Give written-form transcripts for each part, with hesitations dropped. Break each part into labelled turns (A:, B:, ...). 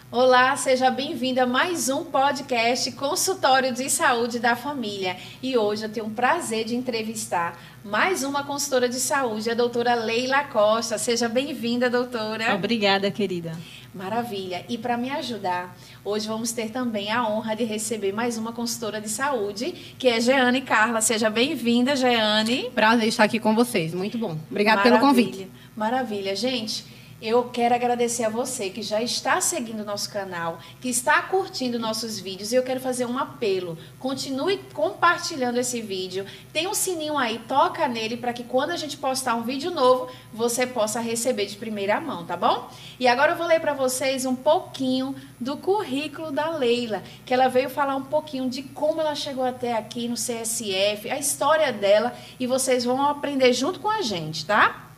A: Olá, seja bem-vinda a mais um podcast Consultório de Saúde da Família. E hoje eu tenho o prazer de entrevistar mais uma consultora de saúde, a doutora Leila Costa. Seja bem-vinda, doutora.
B: Obrigada, querida.
A: Maravilha. E para me ajudar, hoje vamos ter também a honra de receber mais uma consultora de saúde, que é Jeane Carla. Seja bem-vinda, Jeane.
C: Prazer estar aqui com vocês. Muito bom. Obrigada pelo convite.
A: Maravilha. Gente, eu quero agradecer a você que já está seguindo o nosso canal, que está curtindo nossos vídeos, e eu quero fazer um apelo. Continue compartilhando esse vídeo. Tem um sininho aí, toca nele para que quando a gente postar um vídeo novo, você possa receber de primeira mão, tá bom? E agora eu vou ler para vocês um pouquinho do currículo da Leila, que ela veio falar um pouquinho de como ela chegou até aqui no CSF, a história dela, e vocês vão aprender junto com a gente, tá?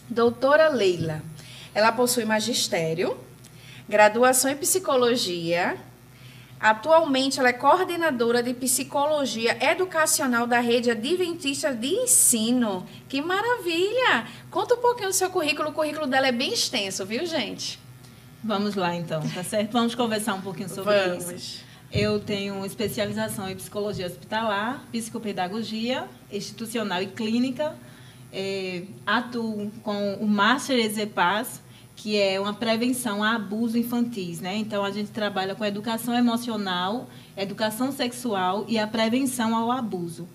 A: Doutora Leila. Ela possui magistério, graduação em psicologia. Atualmente, ela é coordenadora de psicologia educacional da Rede Adventista de Ensino. Que maravilha! Conta um pouquinho do seu currículo. O currículo dela é bem extenso, viu, gente?
B: Vamos lá, então, tá certo? Vamos conversar um pouquinho sobre isso. Eu tenho especialização em psicologia hospitalar, psicopedagogia, institucional e clínica. Atuo com o Master EZPAS, que é uma prevenção a abuso infantis, né? Então, a gente trabalha com educação emocional, educação sexual e a prevenção ao abuso.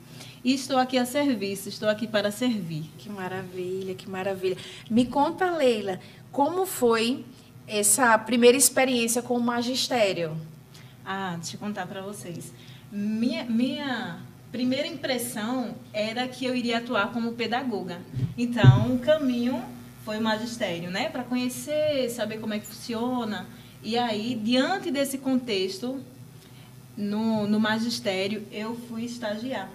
B: E estou aqui a serviço, estou aqui para servir.
A: Que maravilha, que maravilha. Me conta, Leila, como foi essa primeira experiência com o magistério?
B: Deixa eu contar para vocês. Minha primeira impressão era que eu iria atuar como pedagoga. Então, o caminho foi o magistério, né? Para conhecer, saber como é que funciona. E aí, diante desse contexto, no magistério, eu fui estagiar.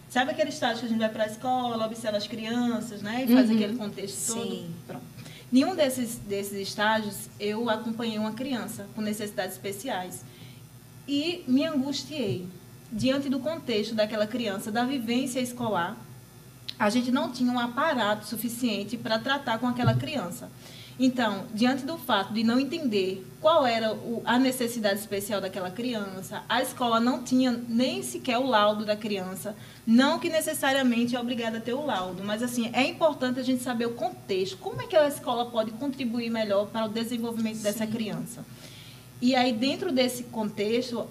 B: Sabe aquele estágio que a gente vai para a escola, observa as crianças, né? E faz aquele contexto todo?
A: Sim.
B: Pronto. Nenhum desses estágios, eu acompanhei uma criança com necessidades especiais. E me angustiei. Diante do contexto daquela criança, da vivência escolar, a gente não tinha um aparato suficiente para tratar com aquela criança. Então, diante do fato de não entender qual era a necessidade especial daquela criança, a escola não tinha nem sequer o laudo da criança, não que necessariamente é obrigada a ter o laudo, mas assim, é importante a gente saber o contexto, como é que a escola pode contribuir melhor para o desenvolvimento dessa criança. E aí, dentro desse contexto,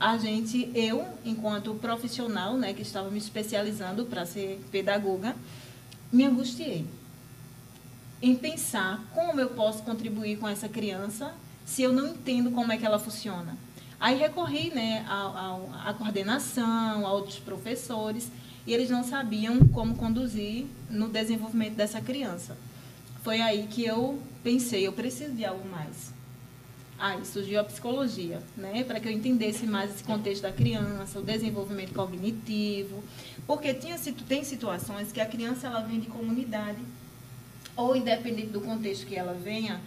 B: eu, enquanto profissional, né, que estava me especializando para ser pedagoga, me angustiei em pensar como eu posso contribuir com essa criança se eu não entendo como é que ela funciona. Aí recorri, né, à coordenação, a outros professores, e eles não sabiam como conduzir no desenvolvimento dessa criança. Foi aí que eu pensei, eu preciso de algo mais. Aí surgiu a psicologia, né, para que eu entendesse mais esse contexto da criança, o desenvolvimento cognitivo, porque tem situações que a criança ela vem de comunidade, ou independente do contexto que ela venha,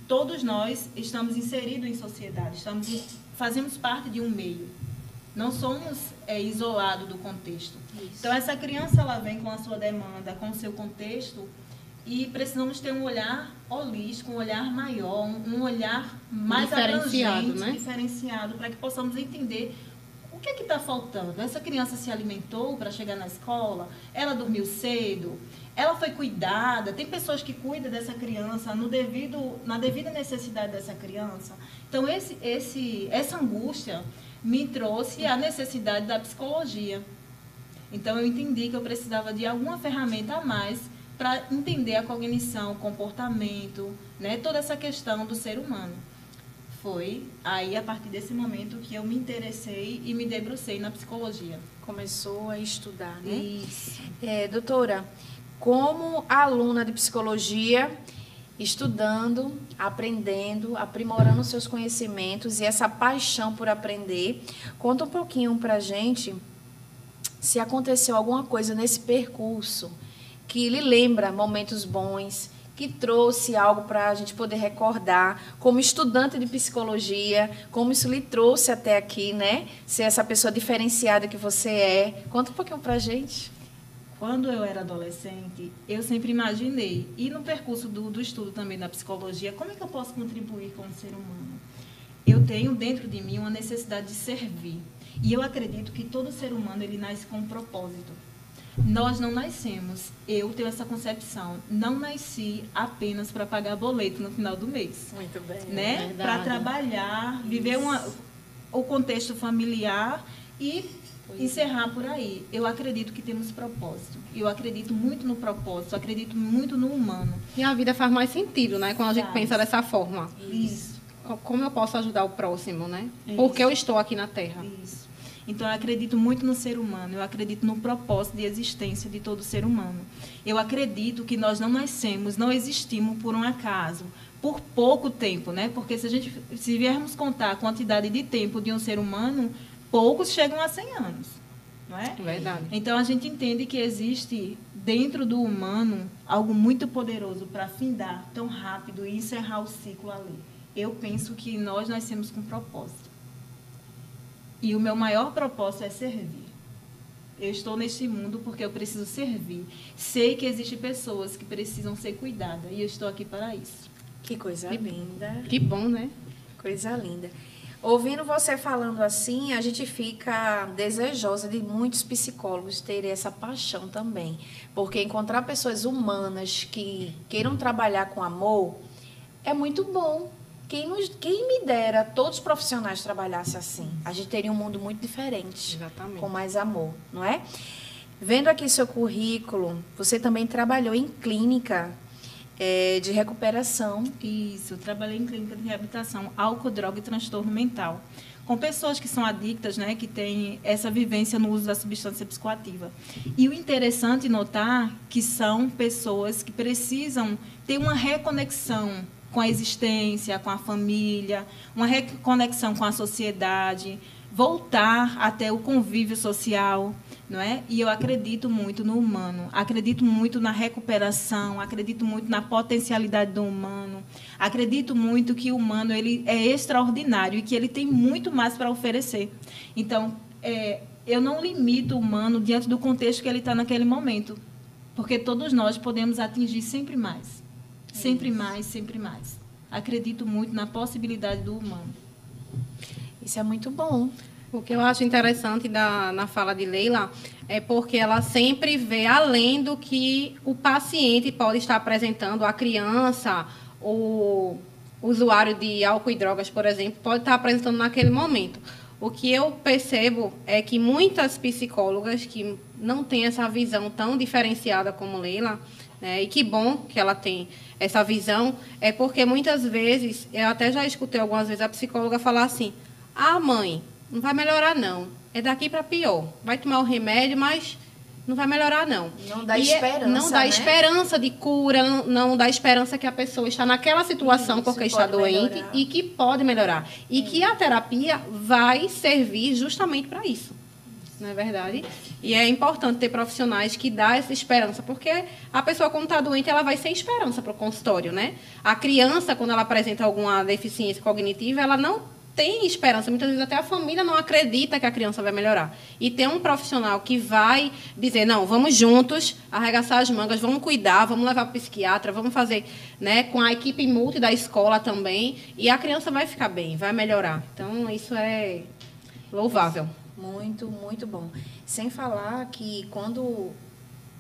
B: todos nós estamos inseridos em sociedade, fazemos parte de um meio, não somos isolados do contexto. Isso. Então, essa criança ela vem com a sua demanda, com o seu contexto, e precisamos ter um olhar holístico, um olhar maior, um olhar mais abrangente, né? Diferenciado, para que possamos entender o que está faltando. Essa criança se alimentou para chegar na escola? Ela dormiu cedo? Ela foi cuidada? Tem pessoas que cuidam dessa criança na devida necessidade dessa criança? Então, essa angústia me trouxe a necessidade da psicologia. Então, eu entendi que eu precisava de alguma ferramenta a mais para entender a cognição, o comportamento, né, toda essa questão do ser humano. Foi aí, a partir desse momento, que eu me interessei e me debrucei na psicologia.
A: Começou a estudar, né?
B: Isso.
A: Doutora, como aluna de psicologia, estudando, aprendendo, aprimorando seus conhecimentos e essa paixão por aprender, conta um pouquinho para a gente se aconteceu alguma coisa nesse percurso que lhe lembra momentos bons, que trouxe algo para a gente poder recordar, como estudante de psicologia, como isso lhe trouxe até aqui, né? Ser essa pessoa diferenciada que você é. Conta um pouquinho para a gente.
B: Quando eu era adolescente, eu sempre imaginei, e no percurso do estudo também da psicologia, como é que eu posso contribuir com o ser humano? eu tenho dentro de mim uma necessidade de servir. E eu acredito que todo ser humano ele nasce com um propósito. Nós não nascemos, eu tenho essa concepção, não nasci apenas para pagar boleto no final do mês.
A: Muito bem.
B: Né? Para trabalhar, viver o contexto familiar e encerrar por aí. Eu acredito que temos propósito. Eu acredito muito no propósito, acredito muito no humano.
C: E a vida faz mais sentido, né? Quando a gente pensa dessa forma.
B: Isso.
C: Como eu posso ajudar o próximo, né?
B: Isso.
C: Porque eu estou aqui na Terra.
B: Isso. Então, eu acredito muito no ser humano, eu acredito no propósito de existência de todo ser humano. Eu acredito que nós não nascemos, não existimos por um acaso, por pouco tempo, né? Porque se viermos contar a quantidade de tempo de um ser humano, poucos chegam a 100 anos, não é?
C: Verdade.
B: Então, a gente entende que existe dentro do humano algo muito poderoso para findar tão rápido e encerrar o ciclo ali. Eu penso que nós nascemos com propósito. E o meu maior propósito é servir. Eu estou neste mundo porque eu preciso servir. Sei que existem pessoas que precisam ser cuidadas e eu estou aqui para isso.
A: Que coisa linda.
C: Que bom, né?
A: Coisa linda. Ouvindo você falando assim, a gente fica desejosa de muitos psicólogos terem essa paixão também. Porque encontrar pessoas humanas que queiram trabalhar com amor é muito bom. Quem me dera todos os profissionais trabalhassem assim. A gente teria um mundo muito diferente.
C: Exatamente.
A: Com mais amor, não é? Vendo aqui seu currículo, você também trabalhou em clínica de recuperação.
B: Isso, eu trabalhei em clínica de reabilitação, álcool, droga e transtorno mental. Com pessoas que são adictas, né, que têm essa vivência no uso da substância psicoativa. E o interessante notar que são pessoas que precisam ter uma reconexão com a existência, com a família, uma reconexão com a sociedade, voltar até o convívio social, não é? E eu acredito muito no humano, acredito muito na recuperação, acredito muito na potencialidade do humano, acredito muito que o humano ele é extraordinário e que ele tem muito mais para oferecer. Então, eu não limito o humano diante do contexto que ele está naquele momento, porque todos nós podemos atingir sempre mais. Sempre mais, sempre mais. Acredito muito na possibilidade do humano.
A: Isso é muito bom.
C: O que eu acho interessante na fala de Leila é porque ela sempre vê além do que o paciente pode estar apresentando, a criança, o usuário de álcool e drogas, por exemplo, pode estar apresentando naquele momento. O que eu percebo é que muitas psicólogas que não têm essa visão tão diferenciada como Leila, e que bom que ela tem essa visão, é porque muitas vezes, eu até já escutei algumas vezes a psicóloga falar assim, mãe, não vai melhorar não, é daqui para pior, vai tomar o remédio, mas não vai melhorar não.
A: Não dá esperança,
C: não dá esperança de cura, não dá esperança que a pessoa está naquela situação porque está doente melhorar. E que pode melhorar. E que a terapia vai servir justamente para isso. Não é verdade? E é importante ter profissionais que dão essa esperança, porque a pessoa, quando está doente, ela vai sem esperança para o consultório, né? A criança, quando ela apresenta alguma deficiência cognitiva, ela não tem esperança. Muitas vezes até a família não acredita que a criança vai melhorar. E tem um profissional que vai dizer, não, vamos juntos, arregaçar as mangas, vamos cuidar, vamos levar para o psiquiatra, vamos fazer, né, com a equipe multi da escola também, e a criança vai ficar bem, vai melhorar. Então, isso é louvável.
A: Muito, muito bom. Sem falar que quando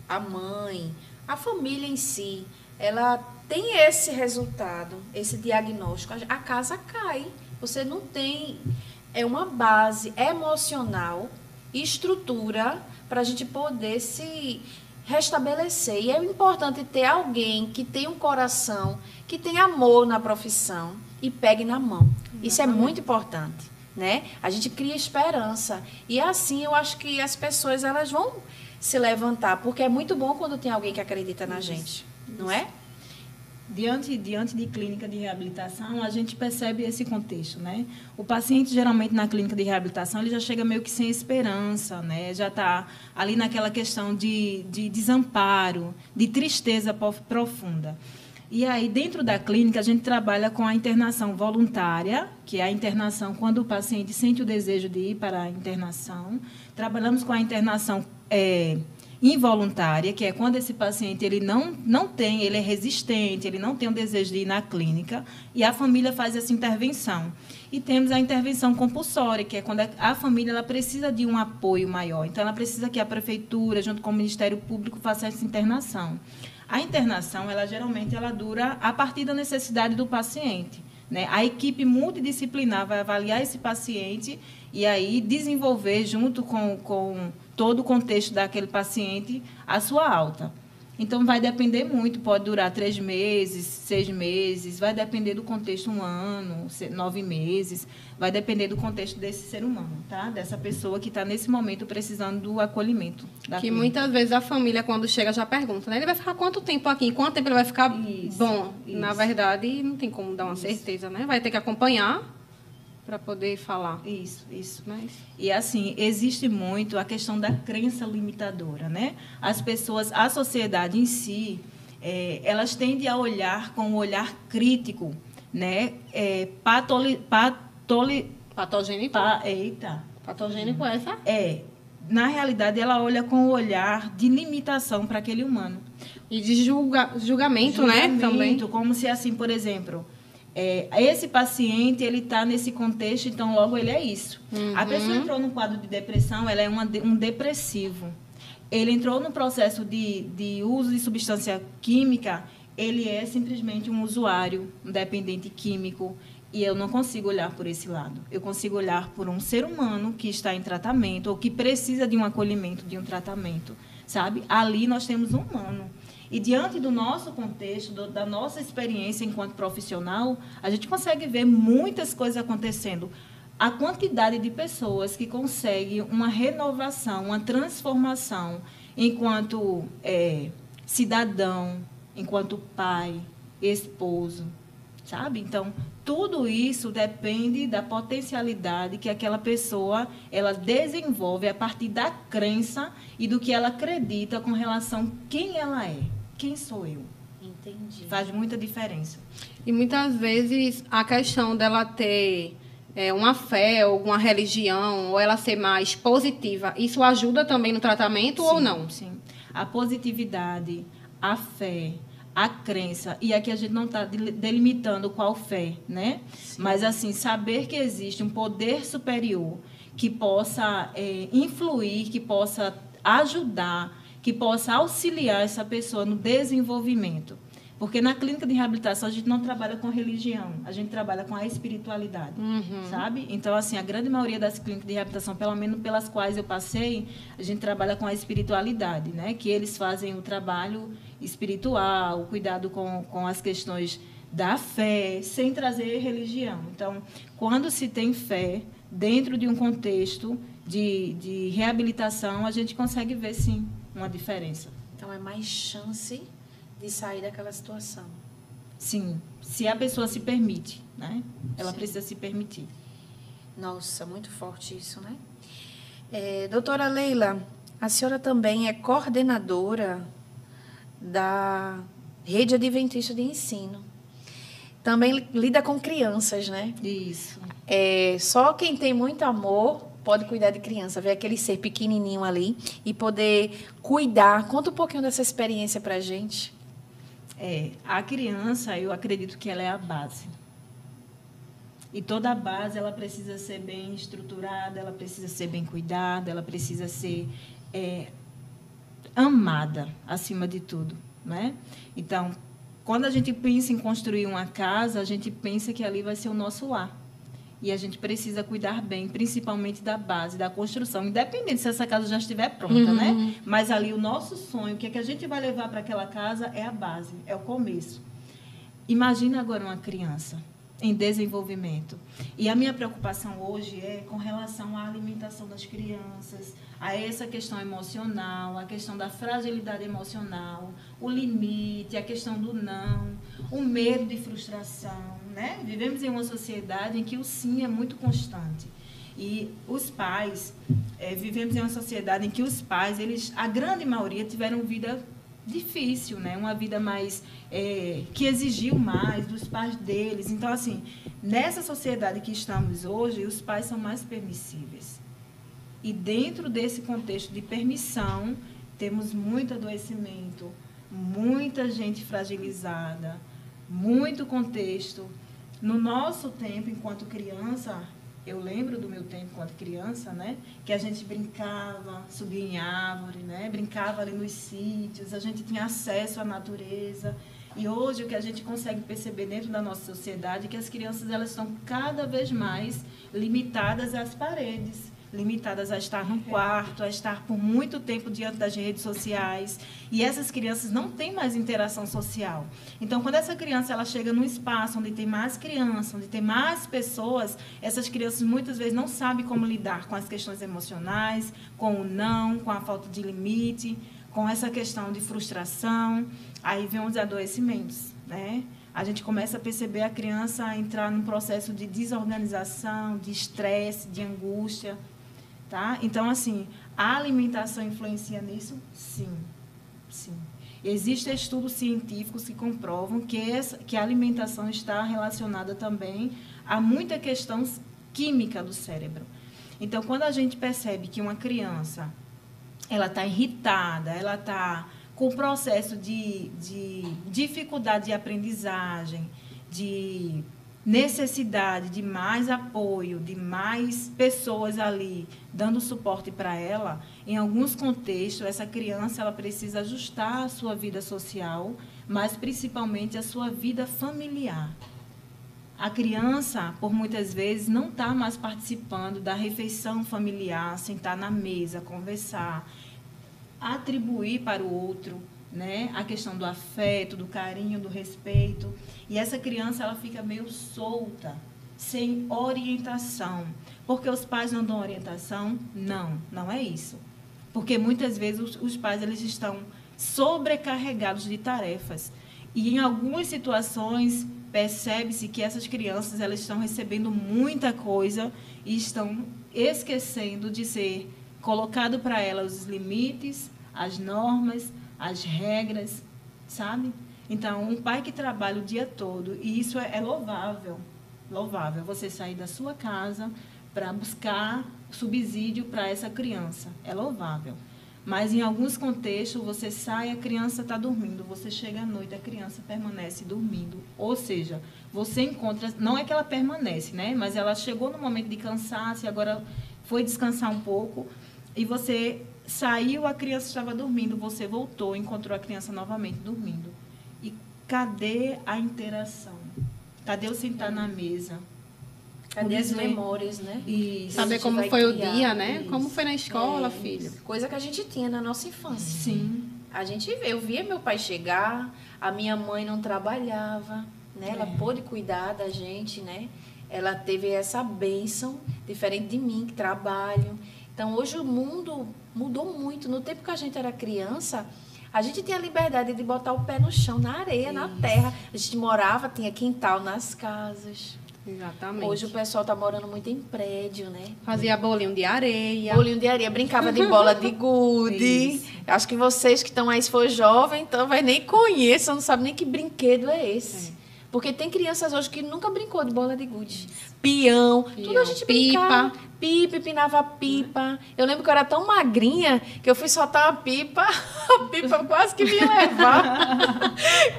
A: a mãe, a família em si, ela tem esse resultado, esse diagnóstico, a casa cai. Você não tem uma base emocional e estrutura para a gente poder se restabelecer. E é importante ter alguém que tem um coração, que tem amor na profissão e pegue na mão. Exatamente. Isso é muito importante. Né? A gente cria esperança. E assim eu acho que as pessoas elas vão se levantar, porque é muito bom quando tem alguém que acredita na gente, não é?
B: Diante de clínica de reabilitação, a gente percebe esse contexto, né? O paciente, geralmente, na clínica de reabilitação, ele já chega meio que sem esperança, né? Já está ali naquela questão de desamparo, de tristeza profunda. E aí, dentro da clínica, a gente trabalha com a internação voluntária, que é a internação quando o paciente sente o desejo de ir para a internação. Trabalhamos com a internação involuntária, que é quando esse paciente ele ele é resistente, ele não tem o desejo de ir na clínica, e a família faz essa intervenção. E temos a intervenção compulsória, que é quando a família ela precisa de um apoio maior. Então, ela precisa que a prefeitura, junto com o Ministério Público, faça essa internação. A internação, geralmente, ela dura a partir da necessidade do paciente, né? A equipe multidisciplinar vai avaliar esse paciente e aí desenvolver, junto com todo o contexto daquele paciente, a sua alta. Então, vai depender muito, pode durar 3 meses, 6 meses, vai depender do contexto, 1 ano, 9 meses, vai depender do contexto desse ser humano, tá? Dessa pessoa que está, nesse momento, precisando do acolhimento.
C: Que muitas vezes a família, quando chega, já pergunta, né? Ele vai ficar quanto tempo aqui? Quanto tempo ele vai ficar bom? Isso. Na verdade, não tem como dar uma certeza, né? Vai ter que acompanhar para poder falar.
B: Isso. Mas... E, assim, existe muito a questão da crença limitadora, né? As pessoas, a sociedade em si, elas tendem a olhar com um olhar crítico, né?
C: Patogênico?
B: Eita.
C: Patogênico é essa?
B: Na realidade, ela olha com um olhar de limitação para aquele humano.
C: E de julgamento, né? Também.
B: Como se, assim, por exemplo... esse paciente, ele está nesse contexto, então logo ele é isso.
C: Uhum.
B: A pessoa entrou num quadro de depressão, ela é um depressivo. Ele entrou no processo de uso de substância química, ele é simplesmente um usuário, um dependente químico, e eu não consigo olhar por esse lado. Eu consigo olhar por um ser humano que está em tratamento, ou que precisa de um acolhimento, de um tratamento, sabe? Ali nós temos um humano. E, diante do nosso contexto, da nossa experiência enquanto profissional, a gente consegue ver muitas coisas acontecendo. A quantidade de pessoas que conseguem uma renovação, uma transformação enquanto cidadão, enquanto pai, esposo, sabe? Então, tudo isso depende da potencialidade que aquela pessoa ela desenvolve a partir da crença e do que ela acredita com relação a quem ela é. Quem sou eu?
A: Entendi.
B: Faz muita diferença.
C: E muitas vezes a questão dela ter uma fé, ou uma religião, ou ela ser mais positiva, isso ajuda também no tratamento ou não?
B: Sim. A positividade, a fé, a crença, e aqui a gente não está delimitando qual fé, né? Sim. Mas, assim, saber que existe um poder superior que possa influir, que possa ajudar, que possa auxiliar essa pessoa no desenvolvimento. Porque na clínica de reabilitação a gente não trabalha com religião, a gente trabalha com a espiritualidade, sabe? Então, assim, a grande maioria das clínicas de reabilitação, pelo menos pelas quais eu passei, a gente trabalha com a espiritualidade, né? Que eles fazem o trabalho espiritual, o cuidado com as questões da fé, sem trazer religião. Então, quando se tem fé dentro de um contexto de reabilitação, a gente consegue ver, sim, uma diferença.
A: Então, é mais chance de sair daquela situação.
B: Sim, se a pessoa se permite, né? Ela
A: Sim.
B: precisa se permitir.
A: Nossa, muito forte isso, né? Doutora Leila, a senhora também é coordenadora da Rede Adventista de Ensino. Também lida com crianças, né?
B: Isso.
A: Só quem tem muito amor pode cuidar de criança, ver aquele ser pequenininho ali e poder cuidar. Conta um pouquinho dessa experiência para a gente.
B: A criança, eu acredito que ela é a base. E toda a base, ela precisa ser bem estruturada, ela precisa ser bem cuidada, ela precisa ser amada, acima de tudo, né? Então, quando a gente pensa em construir uma casa, a gente pensa que ali vai ser o nosso lar. E a gente precisa cuidar bem, principalmente da base, da construção, independente se essa casa já estiver pronta, né? Mas ali o nosso sonho, o que é que a gente vai levar para aquela casa é a base, é o começo. Imagina agora uma criança em desenvolvimento. E a minha preocupação hoje é com relação à alimentação das crianças, a essa questão emocional, a questão da fragilidade emocional, o limite, a questão do não, o medo de frustração, né? Vivemos em uma sociedade em que o sim é muito constante. E os pais, vivemos em uma sociedade em que os pais, a grande maioria, tiveram vida difícil, né? Uma vida mais que exigiu mais dos pais deles. Então, assim, nessa sociedade que estamos hoje, os pais são mais permissíveis. E dentro desse contexto de permissão, temos muito adoecimento, muita gente fragilizada, muito contexto, No nosso tempo, enquanto criança, eu lembro do meu tempo enquanto criança, né? Que a gente brincava, subia em árvore, né? Brincava ali nos sítios, a gente tinha acesso à natureza. E hoje o que a gente consegue perceber dentro da nossa sociedade é que as crianças elas estão cada vez mais limitadas às paredes, limitadas a estar no quarto, a estar por muito tempo diante das redes sociais. E essas crianças não têm mais interação social. Então, quando essa criança ela chega num espaço onde tem mais crianças, onde tem mais pessoas, essas crianças muitas vezes não sabem como lidar com as questões emocionais, com o não, com a falta de limite, com essa questão de frustração. Aí vem os adoecimentos, né? A gente começa a perceber a criança entrar num processo de desorganização, de estresse, de angústia. Tá? Então, assim, a alimentação influencia nisso? Sim, sim. Existem estudos científicos que comprovam que a alimentação está relacionada também a muita questão química do cérebro. Então, quando a gente percebe que uma criança ela está irritada, ela está com processo de dificuldade de aprendizagem, de necessidade de mais apoio, de mais pessoas ali dando suporte para ela, em alguns contextos, essa criança ela precisa ajustar a sua vida social, mas principalmente a sua vida familiar. A criança, por muitas vezes, não está mais participando da refeição familiar, sentar na mesa, conversar, atribuir para o outro, né, a questão do afeto, do carinho, do respeito. E essa criança ela fica meio solta, sem orientação. Porque os pais não dão orientação? Não, não é isso. Porque muitas vezes os pais eles estão sobrecarregados de tarefas. E em algumas situações percebe-se que essas crianças elas estão recebendo muita coisa e estão esquecendo de ser colocado para elas os limites, as normas, as regras, sabe? Então, um pai que trabalha o dia todo, e isso é louvável, louvável, você sair da sua casa para buscar subsídio para essa criança, é louvável. Mas, em alguns contextos, você sai, a criança está dormindo, você chega à noite, a criança permanece dormindo. Ou seja, você encontra, não é que ela permanece, né? Mas ela chegou no momento de cansaço e agora foi descansar um pouco, e você saiu, a criança estava dormindo, você voltou, encontrou a criança novamente dormindo. E cadê a interação? Cadê o sentar na mesa?
A: Cadê as memórias, né?
B: Isso.
C: Saber como foi o dia, né? Isso. Como foi na escola, filho.
A: Coisa que a gente tinha na nossa infância.
B: Sim.
A: Eu via meu pai chegar, a minha mãe não trabalhava, né? Ela pôde cuidar da gente, né? Ela teve essa bênção, diferente de mim, que trabalho. Então, hoje o mundo mudou muito. No tempo que a gente era criança, a gente tinha a liberdade de botar o pé no chão, na areia, na terra. A gente morava, tinha quintal nas casas.
C: Exatamente.
A: Hoje o pessoal está morando muito em prédio, né?
C: Fazia bolinho de areia.
A: Bolinho de areia, brincava de bola de gude. Acho que vocês que estão aí, se for jovem, então vai nem conheçam, não sabem nem que brinquedo é esse. Porque tem crianças hoje que nunca brincou de bola de gude. Peão, tudo a gente brincava. Pipa, empinava pipa. Eu lembro que eu era tão magrinha que eu fui soltar uma pipa, a pipa quase que me levava.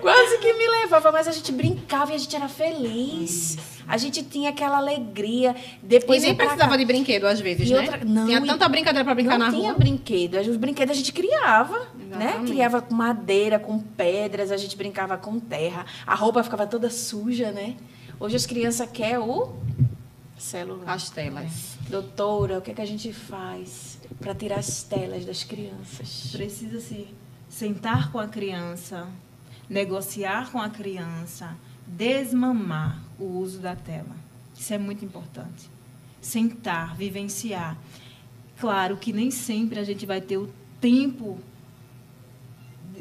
A: Quase que me levava, mas a gente brincava e a gente era feliz. A gente tinha aquela alegria. Depois
C: e nem precisava de brinquedo, às vezes, né? Tinha tanta brincadeira para brincar na rua.
A: Não tinha brinquedo. Os brinquedos a gente criava, né? Criava com madeira, com pedras, a gente brincava com terra. A roupa ficava toda suja, né? Hoje as crianças querem o celular.
C: As telas.
A: Doutora, o que é que a gente faz para tirar as telas das crianças?
B: Precisa se sentar com a criança, negociar com a criança, desmamar o uso da tela. Isso é muito importante. Sentar, vivenciar. Claro que nem sempre a gente vai ter o tempo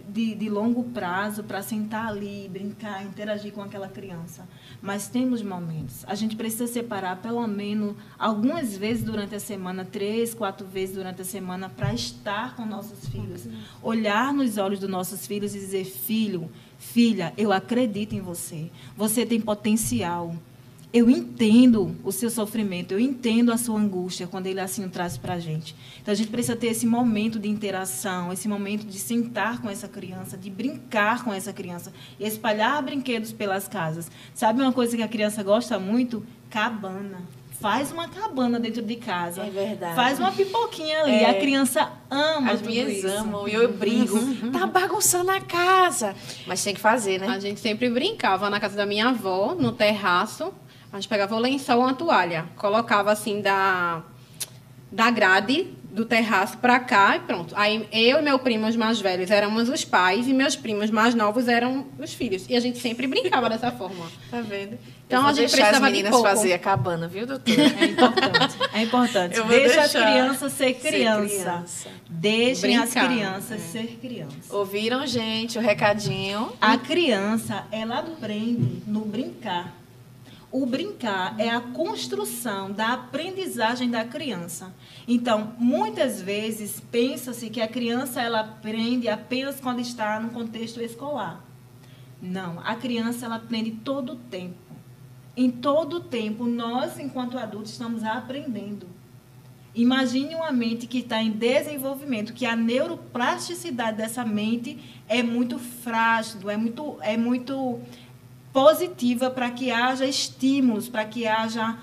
B: de longo prazo para sentar ali, brincar, interagir com aquela criança. Mas temos momentos. A gente precisa separar pelo menos algumas vezes durante a semana, 3, 4 vezes durante a semana, para estar com nossos filhos. Olhar nos olhos dos nossos filhos e dizer, filho, filha, eu acredito em você. Você tem potencial. eu entendo o seu sofrimento, eu entendo a sua angústia quando ele assim o traz para a gente. Então, a gente precisa ter esse momento de interação, esse momento de sentar com essa criança, de brincar com essa criança, e espalhar brinquedos pelas casas. Sabe uma coisa que a criança gosta muito? Cabana. Faz uma cabana dentro de casa.
A: É verdade.
B: Faz uma pipoquinha ali. A criança ama
A: As
B: tudo
A: minhas
B: isso.
A: amam e eu brigo. Tá bagunçando a casa. Mas tem que fazer, né?
C: A gente sempre brincava na casa da minha avó, no terraço. A gente pegava o lençol, uma toalha, colocava assim da grade do terraço para cá e pronto. Aí eu e meus primos mais velhos éramos os pais e meus primos mais novos eram os filhos. E a gente sempre brincava dessa forma.
A: Tá vendo?
C: Então a gente precisava
A: as meninas
C: de pouco.
A: fazer a cabana, viu, doutora?
B: É importante. É importante.
A: Eu vou
B: Deixa as
A: deixar
B: crianças ser criança.
A: criança.
B: Deixem as
C: Brincar.
B: crianças ser criança.
A: Ouviram, gente, o recadinho?
B: A criança, ela aprende no brincar. O brincar é a construção da aprendizagem da criança. Então, muitas vezes, pensa-se que a criança ela aprende apenas quando está no contexto escolar. Não, a criança ela aprende todo o tempo. Em todo o tempo, nós, enquanto adultos, estamos aprendendo. Imagine uma mente que está em desenvolvimento, que a neuroplasticidade dessa mente é muito frágil, é muito positiva para que haja estímulos, para que haja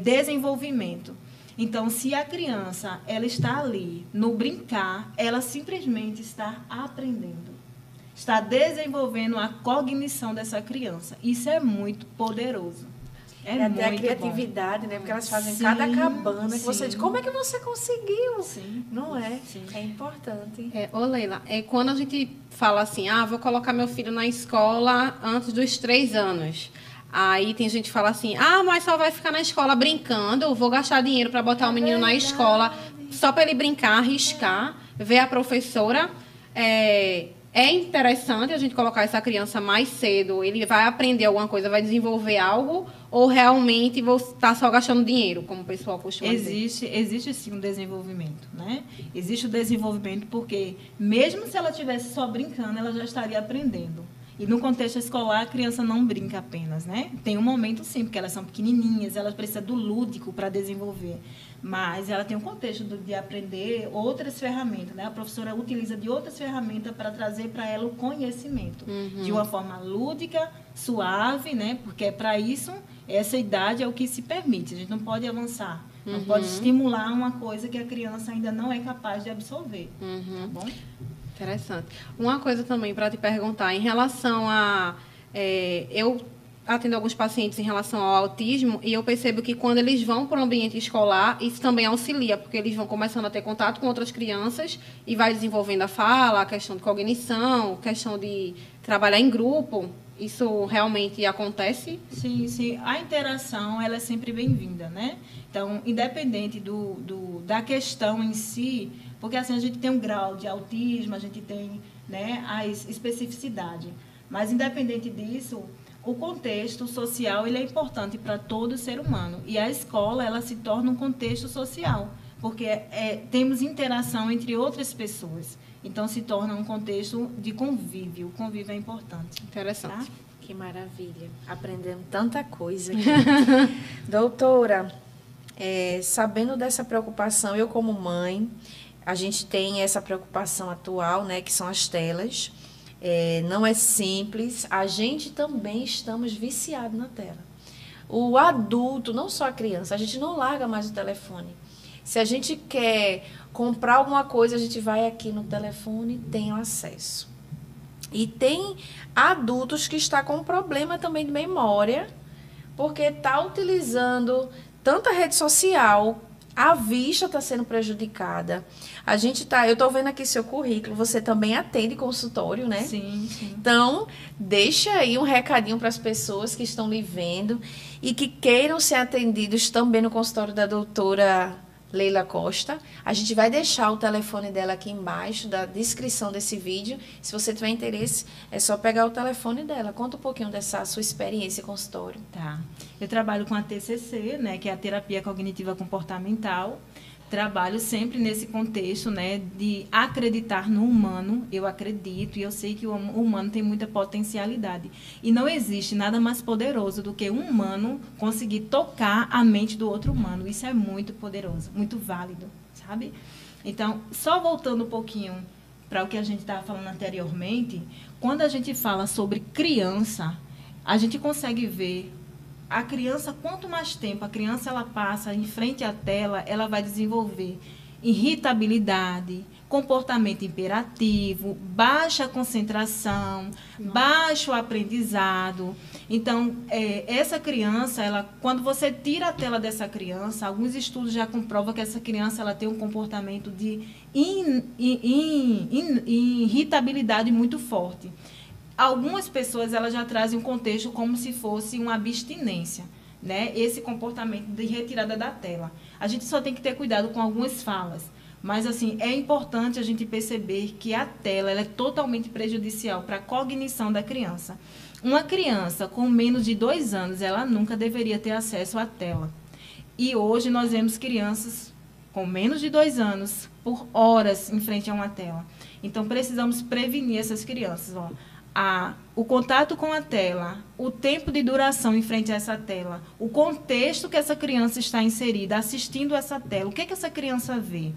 B: desenvolvimento. Então, se a criança ela está ali no brincar, ela simplesmente está aprendendo. Está desenvolvendo a cognição dessa criança. Isso é muito poderoso.
A: É até a
B: muito
A: criatividade, né? Porque elas fazem
B: Sim,
A: cada cabana que você
B: sim.
A: diz, como é que você conseguiu?
B: Sim.
A: Não é?
B: Sim.
A: É importante.
C: Ô Leila, quando a gente fala assim, vou colocar meu filho na escola antes dos 3 anos. Aí tem gente que fala assim, mas só vai ficar na escola brincando, eu vou gastar dinheiro para botar o menino na escola só para ele brincar, arriscar, ver a professora. É interessante a gente colocar essa criança mais cedo, ele vai aprender alguma coisa, vai desenvolver algo, ou realmente vou estar só gastando dinheiro, como o pessoal costuma dizer?
B: Existe sim um desenvolvimento, né? Existe o desenvolvimento porque, mesmo se ela estivesse só brincando, ela já estaria aprendendo. E no contexto escolar, a criança não brinca apenas, né? Tem um momento, sim, porque elas são pequenininhas, elas precisam do lúdico para desenvolver. Mas ela tem um contexto de aprender outras ferramentas, né? A professora utiliza de outras ferramentas para trazer para ela o conhecimento. De uma forma lúdica, suave, né? Porque é para isso, essa idade é o que se permite. A gente não pode avançar. Não pode estimular uma coisa que a criança ainda não é capaz de absorver. Tá bom?
C: Interessante. Uma coisa também para te perguntar, em relação a... eu atendo alguns pacientes em relação ao autismo e eu percebo que quando eles vão para o ambiente escolar, isso também auxilia, porque eles vão começando a ter contato com outras crianças e vai desenvolvendo a fala, a questão de cognição, questão de trabalhar em grupo. Isso realmente acontece?
B: Sim, sim. A interação ela é sempre bem-vinda, né? Então, independente da questão em si, porque assim a gente tem um grau de autismo, a gente tem, né, a especificidade. Mas, independente disso, o contexto social ele é importante para todo ser humano. E a escola ela se torna um contexto social, porque temos interação entre outras pessoas. Então, se torna um contexto de convívio. O convívio é importante.
C: Interessante.
B: Tá?
A: Que maravilha. Aprendendo tanta coisa aqui. Doutora, sabendo dessa preocupação, eu como mãe, a gente tem essa preocupação atual, né, que são as telas. Não é simples. A gente também estamos viciados na tela. O adulto, não só a criança, a gente não larga mais o telefone. Se a gente quer comprar alguma coisa, a gente vai aqui no telefone e tem acesso. E tem adultos que estão com problema também de memória, porque está utilizando tanta rede social, a vista está sendo prejudicada. Eu estou vendo aqui seu currículo, você também atende consultório, né?
B: Sim, sim.
A: Então, deixa aí um recadinho para as pessoas que estão lhe vendo e que queiram ser atendidos também no consultório da doutora Leila Costa. A gente vai deixar o telefone dela aqui embaixo da descrição desse vídeo. Se você tiver interesse, é só pegar o telefone dela. Conta um pouquinho dessa sua experiência em consultório.
B: Tá. Eu trabalho com a TCC, né, que é a terapia cognitiva comportamental. trabalho sempre nesse contexto, né, de acreditar no humano. Eu acredito e eu sei que o humano tem muita potencialidade. E não existe nada mais poderoso do que um humano conseguir tocar a mente do outro humano. Isso é muito poderoso, muito válido, sabe? Então, só voltando um pouquinho para o que a gente estava falando anteriormente, quando a gente fala sobre criança, a gente consegue ver a criança, quanto mais tempo a criança ela passa em frente à tela, ela vai desenvolver irritabilidade, comportamento imperativo, baixa concentração, baixo aprendizado. Então, essa criança, quando você tira a tela dessa criança, alguns estudos já comprovam que essa criança ela tem um comportamento de irritabilidade muito forte. Algumas pessoas elas já trazem um contexto como se fosse uma abstinência, né? Esse comportamento de retirada da tela. A gente só tem que ter cuidado com algumas falas, mas assim é importante a gente perceber que a tela ela é totalmente prejudicial para a cognição da criança. Uma criança com menos de 2 anos, ela nunca deveria ter acesso à tela. E hoje nós vemos crianças com menos de 2 anos por horas em frente a uma tela. Então precisamos prevenir essas crianças, ó. O contato com a tela, o tempo de duração em frente a essa tela, o contexto que essa criança está inserida, assistindo essa tela, o que essa criança vê.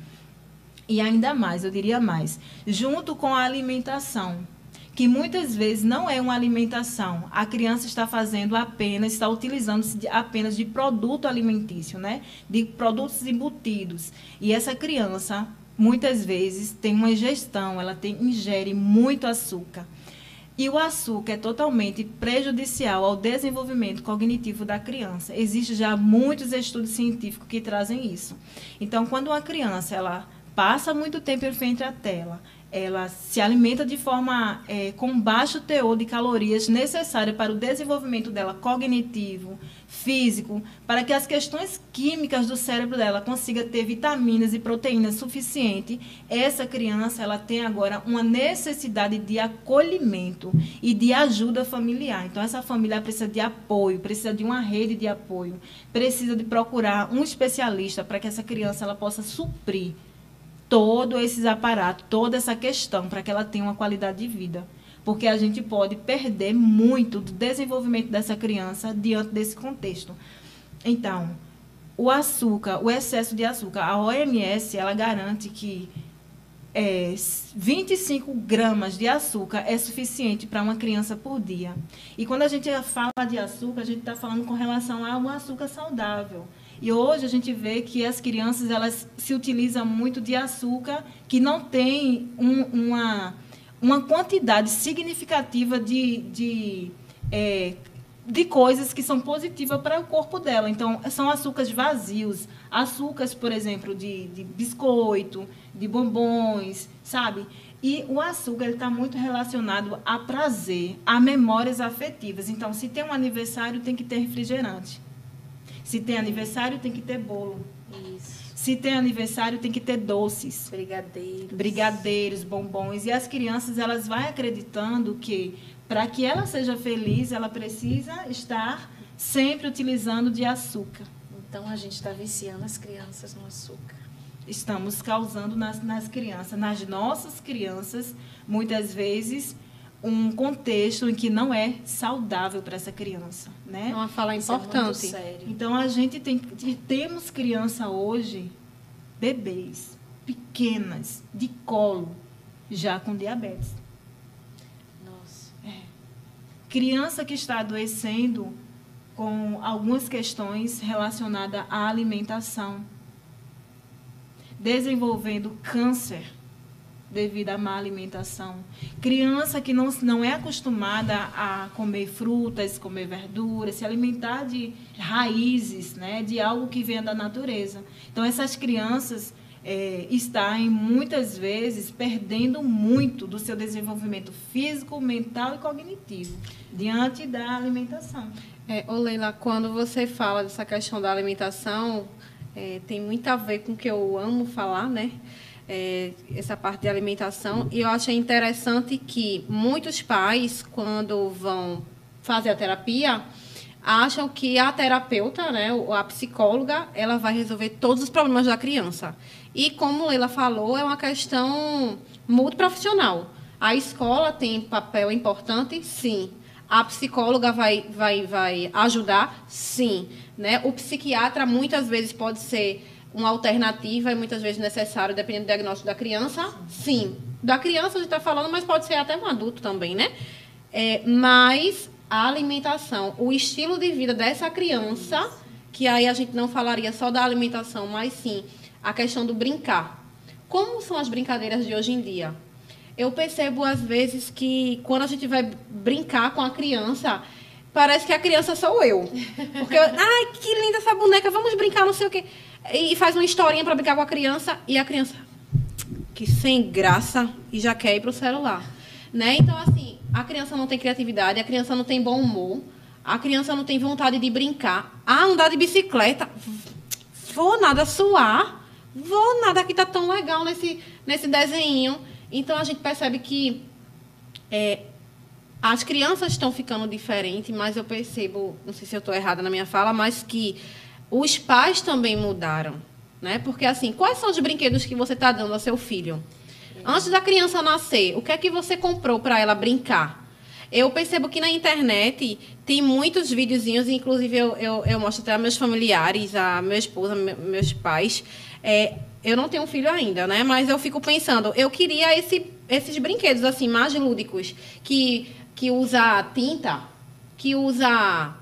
B: E ainda mais, eu diria mais, junto com a alimentação, que muitas vezes não é uma alimentação, a criança está utilizando-se apenas de produto alimentício, né? De produtos embutidos. E essa criança, muitas vezes, tem uma ingestão, ingere muito açúcar. E o açúcar é totalmente prejudicial ao desenvolvimento cognitivo da criança. Existem já muitos estudos científicos que trazem isso. Então, quando uma criança ela passa muito tempo em frente à tela, ela se alimenta de forma com baixo teor de calorias necessárias para o desenvolvimento dela cognitivo, físico, para que as questões químicas do cérebro dela consiga ter vitaminas e proteínas suficientes. Essa criança ela tem agora uma necessidade de acolhimento e de ajuda familiar. Então, essa família precisa de apoio, precisa de uma rede de apoio, precisa de procurar um especialista para que essa criança ela possa suprir todos esses aparatos, toda essa questão, para que ela tenha uma qualidade de vida. Porque a gente pode perder muito do desenvolvimento dessa criança diante desse contexto. Então, o açúcar, o excesso de açúcar, a OMS, ela garante que 25 gramas de açúcar é suficiente para uma criança por dia. E quando a gente fala de açúcar, a gente está falando com relação a um açúcar saudável. E hoje a gente vê que as crianças elas se utilizam muito de açúcar que não tem uma quantidade significativa de coisas que são positivas para o corpo dela. Então, são açúcares vazios. Açúcares, por exemplo, de biscoito, de bombons, sabe? E o açúcar está muito relacionado a prazer, a memórias afetivas. Então, se tem um aniversário, tem que ter refrigerante. Se tem aniversário, tem que ter bolo.
A: Isso.
B: Se tem aniversário, tem que ter doces. Brigadeiros, bombons. E as crianças, elas vão acreditando que, para que ela seja feliz, ela precisa estar sempre utilizando de açúcar.
A: Então, a gente está viciando as crianças no açúcar.
B: Estamos causando nas crianças, nas nossas crianças, muitas vezes, um contexto em que não é saudável para essa criança, né?
C: Uma fala importante.
A: Isso é muito sério.
B: Então, temos criança hoje, bebês, pequenas, de colo, já com diabetes.
A: Nossa.
B: Criança que está adoecendo com algumas questões relacionadas à alimentação, desenvolvendo câncer devido à má alimentação. Criança que não é acostumada a comer frutas, comer verduras, se alimentar de raízes, né, de algo que vem da natureza. Então, essas crianças estão, muitas vezes, perdendo muito do seu desenvolvimento físico, mental e cognitivo, diante da alimentação.
C: Leila, quando você fala dessa questão da alimentação, tem muito a ver com o que eu amo falar, né? Essa parte de alimentação, e eu achei interessante que muitos pais, quando vão fazer a terapia, acham que a terapeuta, né, a psicóloga, ela vai resolver todos os problemas da criança. E como Leila falou, é uma questão multiprofissional. A escola tem papel importante? Sim. A psicóloga vai ajudar? Sim. Né? O psiquiatra, muitas vezes, pode ser uma alternativa e muitas vezes necessário, dependendo do diagnóstico da criança? Sim. Da criança a gente está falando, mas pode ser até um adulto também, né? Mas a alimentação, o estilo de vida dessa criança, que aí a gente não falaria só da alimentação, mas sim a questão do brincar. Como são as brincadeiras de hoje em dia? Eu percebo, às vezes, que quando a gente vai brincar com a criança, parece que a criança sou eu. Porque, ai, que linda essa boneca, vamos brincar, não sei o quê. E faz uma historinha para brincar com a criança, e a criança, que sem graça, e já quer ir para o celular. Né? Então, assim, a criança não tem criatividade, a criança não tem bom humor, a criança não tem vontade de brincar. Ah, andar de bicicleta, vou nada suar, vou nada que tá tão legal nesse desenho. Então, a gente percebe que as crianças estão ficando diferentes, mas eu percebo, não sei se eu estou errada na minha fala, mas que os pais também mudaram. Né? Porque, assim, quais são os brinquedos que você está dando ao seu filho? Antes da criança nascer, o que é que você comprou para ela brincar? Eu percebo que na internet tem muitos videozinhos, inclusive eu mostro até a meus familiares, a meu esposo, meus pais. Eu não tenho um filho ainda, né? Mas eu fico pensando, eu queria esses brinquedos assim mais lúdicos, que usa tinta, que usa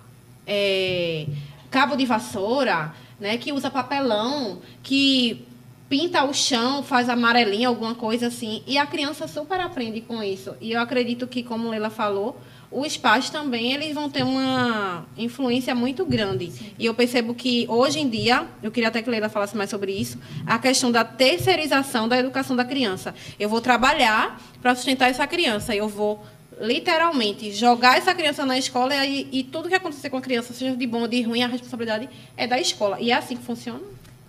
C: cabo de vassoura, né? Que usa papelão, que pinta o chão, faz amarelinha, alguma coisa assim. E a criança super aprende com isso. E eu acredito que, como Leila falou, os pais também eles vão ter uma influência muito grande. Sim. E eu percebo que, hoje em dia, eu queria até que Leila falasse mais sobre isso, a questão da terceirização da educação da criança. Eu vou trabalhar para sustentar essa criança. Eu vou, literalmente, jogar essa criança na escola e tudo que acontecer com a criança, seja de bom ou de ruim, a responsabilidade é da escola. E é assim que funciona?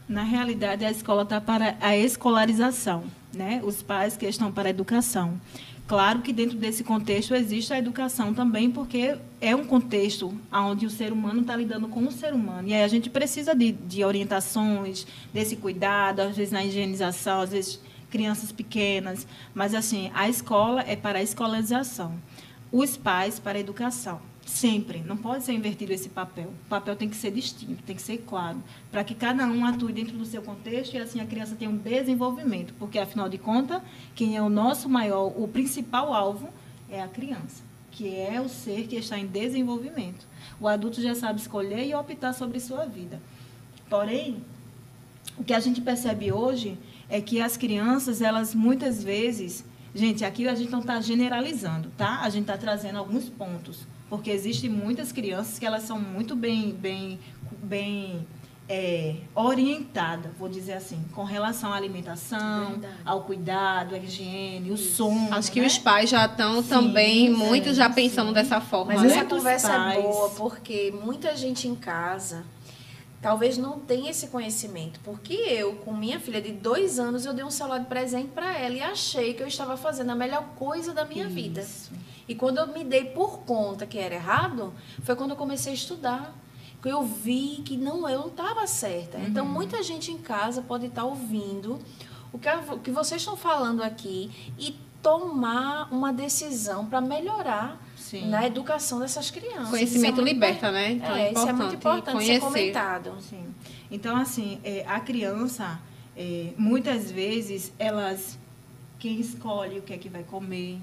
B: Na realidade, a escola está para a escolarização, né? Os pais que estão para a educação. Claro que dentro desse contexto existe a educação também, porque é um contexto onde o ser humano está lidando com o ser humano. E aí a gente precisa de orientações, desse cuidado, às vezes na higienização, às vezes crianças pequenas. Mas, assim, a escola é para a escolarização. Os pais para a educação. Sempre. Não pode ser invertido esse papel. O papel tem que ser distinto, tem que ser claro, para que cada um atue dentro do seu contexto e assim a criança tenha um desenvolvimento. Porque, afinal de contas, quem é o nosso maior, o principal alvo é a criança, que é o ser que está em desenvolvimento. O adulto já sabe escolher e optar sobre sua vida. Porém, o que a gente percebe hoje é que as crianças, elas muitas vezes... Gente, aqui a gente não está generalizando, tá? A gente está trazendo alguns pontos. Porque existem muitas crianças que elas são muito bem orientadas, vou dizer assim, com relação à alimentação, ao cuidado, à higiene, o som.
C: Acho que os pais já estão também, muitos já pensando dessa forma.
A: Mas essa conversa é boa, porque muita gente em casa talvez não tenha esse conhecimento. Porque eu, com minha filha de 2 anos, eu dei um celular de presente para ela e achei que eu estava fazendo a melhor coisa da minha vida. E quando eu me dei por conta que era errado, foi quando eu comecei a estudar. Que eu vi que eu não estava certa. Uhum. Então, muita gente em casa pode estar ouvindo o que vocês estão falando aqui e tomar uma decisão para melhorar na educação dessas crianças.
C: Conhecimento liberta, né?
A: Então, isso é muito importante ser comentado.
B: Sim. Então, assim, a criança, muitas vezes, quem escolhe o que é que vai comer.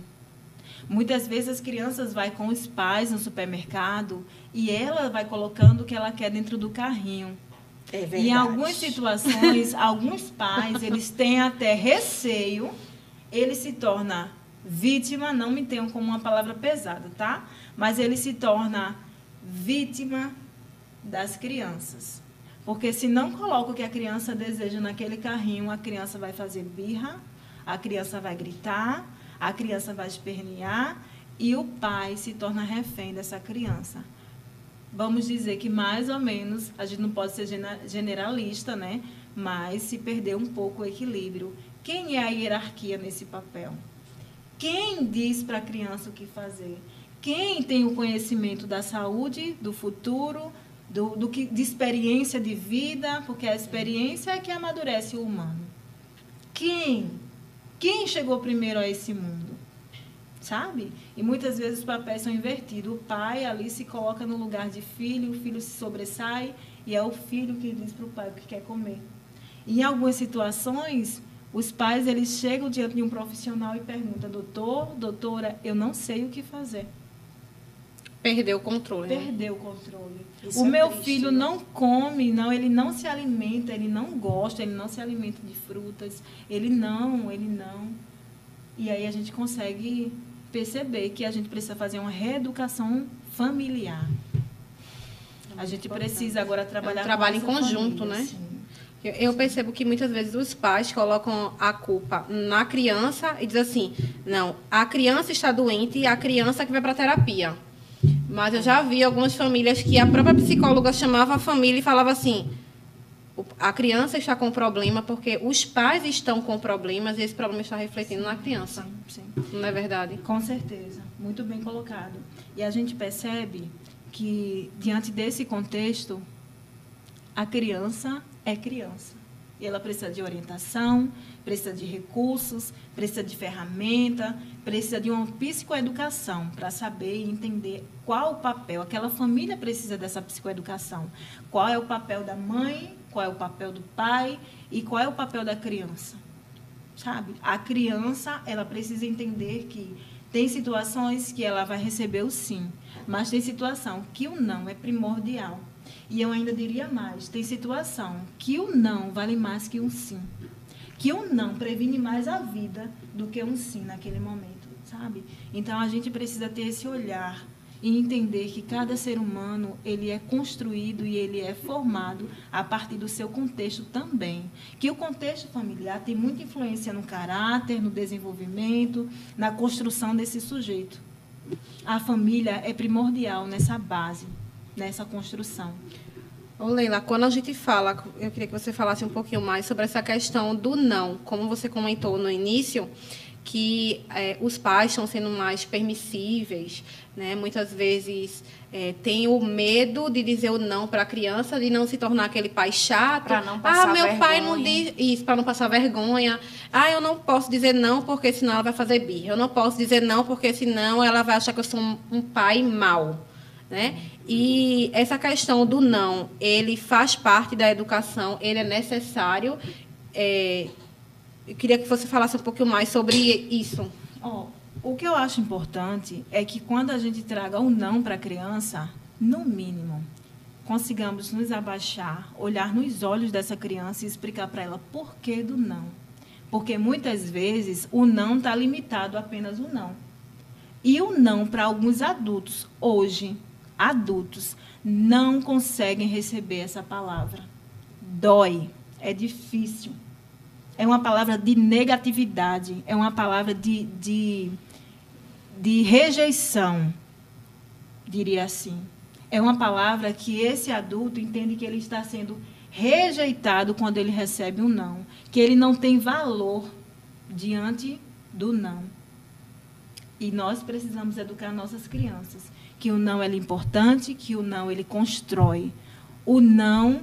B: Muitas vezes as crianças vão com os pais no supermercado e ela vai colocando o que ela quer dentro do carrinho.
A: É verdade.
B: E em algumas situações, alguns pais, eles têm até receio, ele se torna vítima, não me tenham como uma palavra pesada, tá? Mas ele se torna vítima das crianças. Porque se não coloca o que a criança deseja naquele carrinho, a criança vai fazer birra, a criança vai gritar, a criança vai espernear e o pai se torna refém dessa criança. Vamos dizer que, mais ou menos, a gente não pode ser generalista, né? Mas se perder um pouco o equilíbrio. Quem é a hierarquia nesse papel? Quem diz para a criança o que fazer? Quem tem o conhecimento da saúde, do futuro, de experiência de vida, porque a experiência é que amadurece o humano. Quem chegou primeiro a esse mundo? Sabe? E muitas vezes os papéis são invertidos. O pai ali se coloca no lugar de filho, o filho se sobressai e é o filho que diz para o pai o que quer comer. E em algumas situações, os pais eles chegam diante de um profissional e perguntam: doutor, doutora, eu não sei o que fazer.
C: Perdeu o controle.
B: Perdeu o controle.
A: Isso
B: O
A: é
B: meu
A: triste,
B: filho
A: né?
B: não come, não, ele não se alimenta, ele não gosta, ele não se alimenta de frutas, ele não. E aí a gente consegue perceber que a gente precisa fazer uma reeducação familiar. A gente precisa agora trabalhar
C: trabalho em
B: com essa
C: conjunto,
B: família,
C: né?
B: sim.
C: Eu percebo que muitas vezes os pais colocam a culpa na criança e dizem assim: não, a criança está doente e a criança que vai para a terapia. Mas eu já vi algumas famílias que a própria psicóloga chamava a família e falava assim: a criança está com problema porque os pais estão com problemas e esse problema está refletindo na criança.
B: Sim.
C: Não é verdade?
B: Com certeza, muito bem colocado. E a gente percebe que, diante desse contexto, a criança é criança. E ela precisa de orientação, precisa de recursos, precisa de ferramenta, precisa de uma psicoeducação para saber e entender qual o papel. Aquela família precisa dessa psicoeducação. Qual é o papel da mãe, qual é o papel do pai e qual é o papel da criança. Sabe? A criança, ela precisa entender que tem situações que ela vai receber o sim, mas tem situação que o não é primordial. E eu ainda diria mais, tem situação que o não vale mais que um sim. Que o não previne mais a vida do que um sim naquele momento, sabe? Então, a gente precisa ter esse olhar e entender que cada ser humano, ele é construído e ele é formado a partir do seu contexto também. Que o contexto familiar tem muita influência no caráter, no desenvolvimento, na construção desse sujeito. A família é primordial nessa base, nessa construção.
C: Ô Leila, quando a gente fala, eu queria que você falasse um pouquinho mais sobre essa questão do não. Como você comentou no início, que os pais estão sendo mais permissíveis, né? Muitas vezes tem o medo de dizer o não para a criança, de não se tornar aquele pai chato.
A: Para não passar
C: meu
A: vergonha.
C: pai não diz isso, para não passar vergonha. Eu não posso dizer não porque senão ela vai fazer birra. Eu não posso dizer não porque senão ela vai achar que eu sou um pai mau, né? E essa questão do não, ele faz parte da educação, ele é necessário. Eu queria que você falasse um pouquinho mais sobre isso.
B: O que eu acho importante é que quando a gente traga o não para a criança, no mínimo, consigamos nos abaixar, olhar nos olhos dessa criança e explicar para ela por que do não. Porque muitas vezes o não está limitado a apenas o não. E o não para alguns adultos, hoje, adultos, não conseguem receber essa palavra. Dói, é difícil. É uma palavra de negatividade, é uma palavra de rejeição, diria assim. É uma palavra que esse adulto entende que ele está sendo rejeitado quando ele recebe um não, que ele não tem valor diante do não. E nós precisamos educar nossas crianças, que o não é importante, que o não ele constrói. O não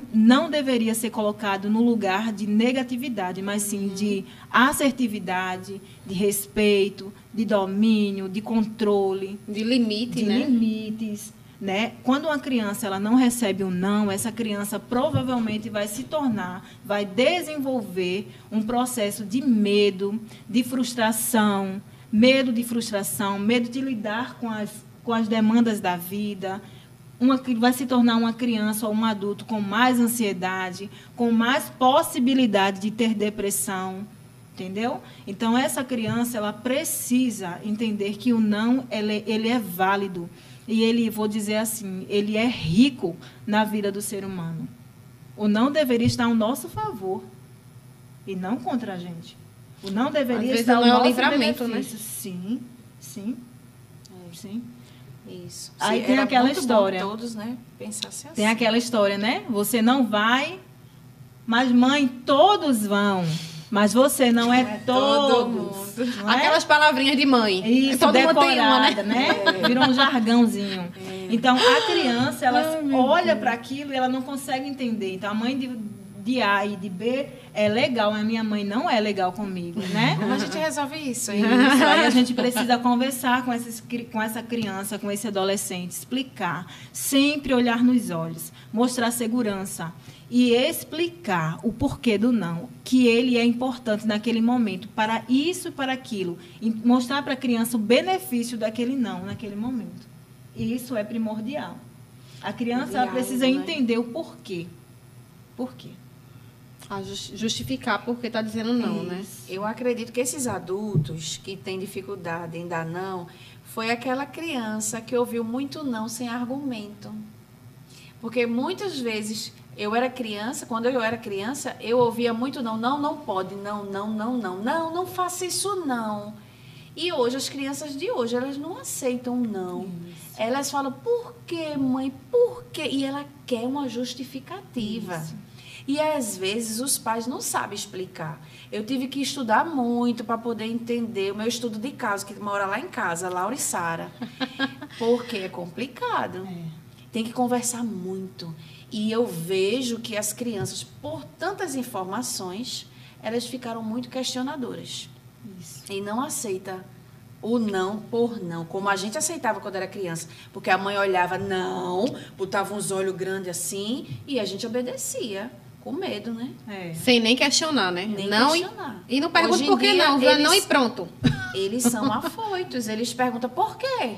B: deveria ser colocado no lugar de negatividade, mas sim de assertividade, de respeito, de domínio, de controle.
C: De limite,
B: de
C: né?
B: limites. Né? Quando uma criança ela não recebe um não, essa criança provavelmente vai desenvolver um processo de medo, de frustração, medo de lidar com as demandas da vida. Vai se tornar uma criança ou um adulto com mais ansiedade, com mais possibilidade de ter depressão, entendeu? Então, essa criança ela precisa entender que o não ele é válido e ele, vou dizer assim, ele é rico na vida do ser humano. O não deveria estar ao nosso favor e não contra a gente. O não deveria estar ao nosso
C: livramento,
B: benefício.
C: Né?
B: Sim.
A: Isso.
B: Aí tem aquela história.
A: Todos, né, pensassem assim.
B: Tem aquela história, né? Você não vai, mas mãe, todos vão. Mas você não é
A: todo
B: todos. Não é?
C: Aquelas palavrinhas de mãe.
B: Isso,
C: todo mundo tem uma,
B: decorada, né? Virou um jargãozinho. Então, a criança, ela olha para aquilo e ela não consegue entender. Então, a mãe de A e de B é legal, mas a minha mãe não é legal comigo, né?
A: Como a gente resolve isso, hein?
B: Isso, aí a gente precisa conversar com essa criança, com esse adolescente, explicar, sempre olhar nos olhos, mostrar segurança e explicar o porquê do não, que ele é importante naquele momento, para isso e para aquilo, e mostrar para a criança o benefício daquele não naquele momento. E isso é primordial. A criança ela precisa entender o porquê. Por quê?
C: Justificar porque está dizendo não, né?
A: Eu acredito que esses adultos que têm dificuldade em dar não, foi aquela criança que ouviu muito não sem argumento. Porque muitas vezes quando eu era criança, eu ouvia muito não, não pode, não faça isso não. E hoje, as crianças de hoje, elas não aceitam não. Isso. Elas falam, por quê, mãe? Por quê? E ela quer uma justificativa. Isso. E, às vezes, os pais não sabem explicar. Eu tive que estudar muito para poder entender o meu estudo de caso, que mora lá em casa, Laura e Sara. Porque é complicado. Tem que conversar muito. E eu vejo que as crianças, por tantas informações, elas ficaram muito questionadoras. Isso. E não aceita o não por não, como a gente aceitava quando era criança. Porque a mãe olhava não, botava uns olhos grandes assim, e a gente obedecia. Com medo, né?
C: Sem nem questionar, né?
A: Nem
C: não
A: questionar.
C: E não pergunta por que não, não e pronto.
A: Eles são afoitos, eles perguntam por quê?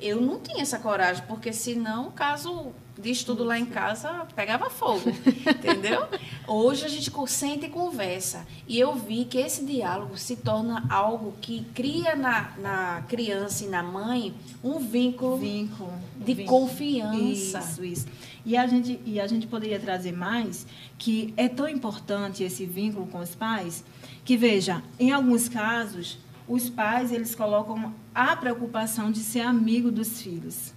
A: Eu não tinha essa coragem, porque senão, caso de estudo lá em casa, pegava fogo, entendeu? Hoje a gente senta e conversa. E eu vi que esse diálogo se torna algo que cria na criança e na mãe um vínculo de confiança.
B: Isso. E a gente poderia trazer mais que é tão importante esse vínculo com os pais, que, veja, em alguns casos, os pais eles colocam a preocupação de ser amigo dos filhos.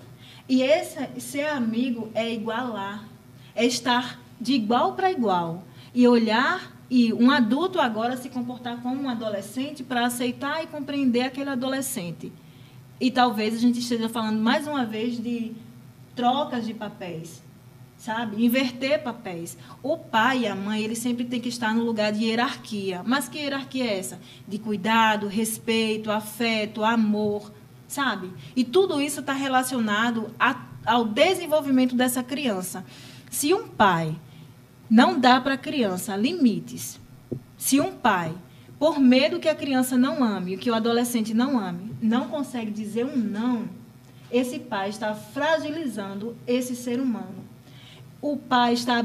B: E esse ser amigo é igualar, é estar de igual para igual. E olhar, e um adulto agora se comportar como um adolescente para aceitar e compreender aquele adolescente. E talvez a gente esteja falando mais uma vez de trocas de papéis. Sabe? Inverter papéis. O pai e a mãe, eles sempre têm que estar no lugar de hierarquia. Mas que hierarquia é essa? De cuidado, respeito, afeto, amor, sabe? E tudo isso está relacionado ao desenvolvimento dessa criança. Se um pai não dá para a criança limites, se um pai, por medo que a criança não ame, que o adolescente não ame, não consegue dizer um não, esse pai está fragilizando esse ser humano. O pai está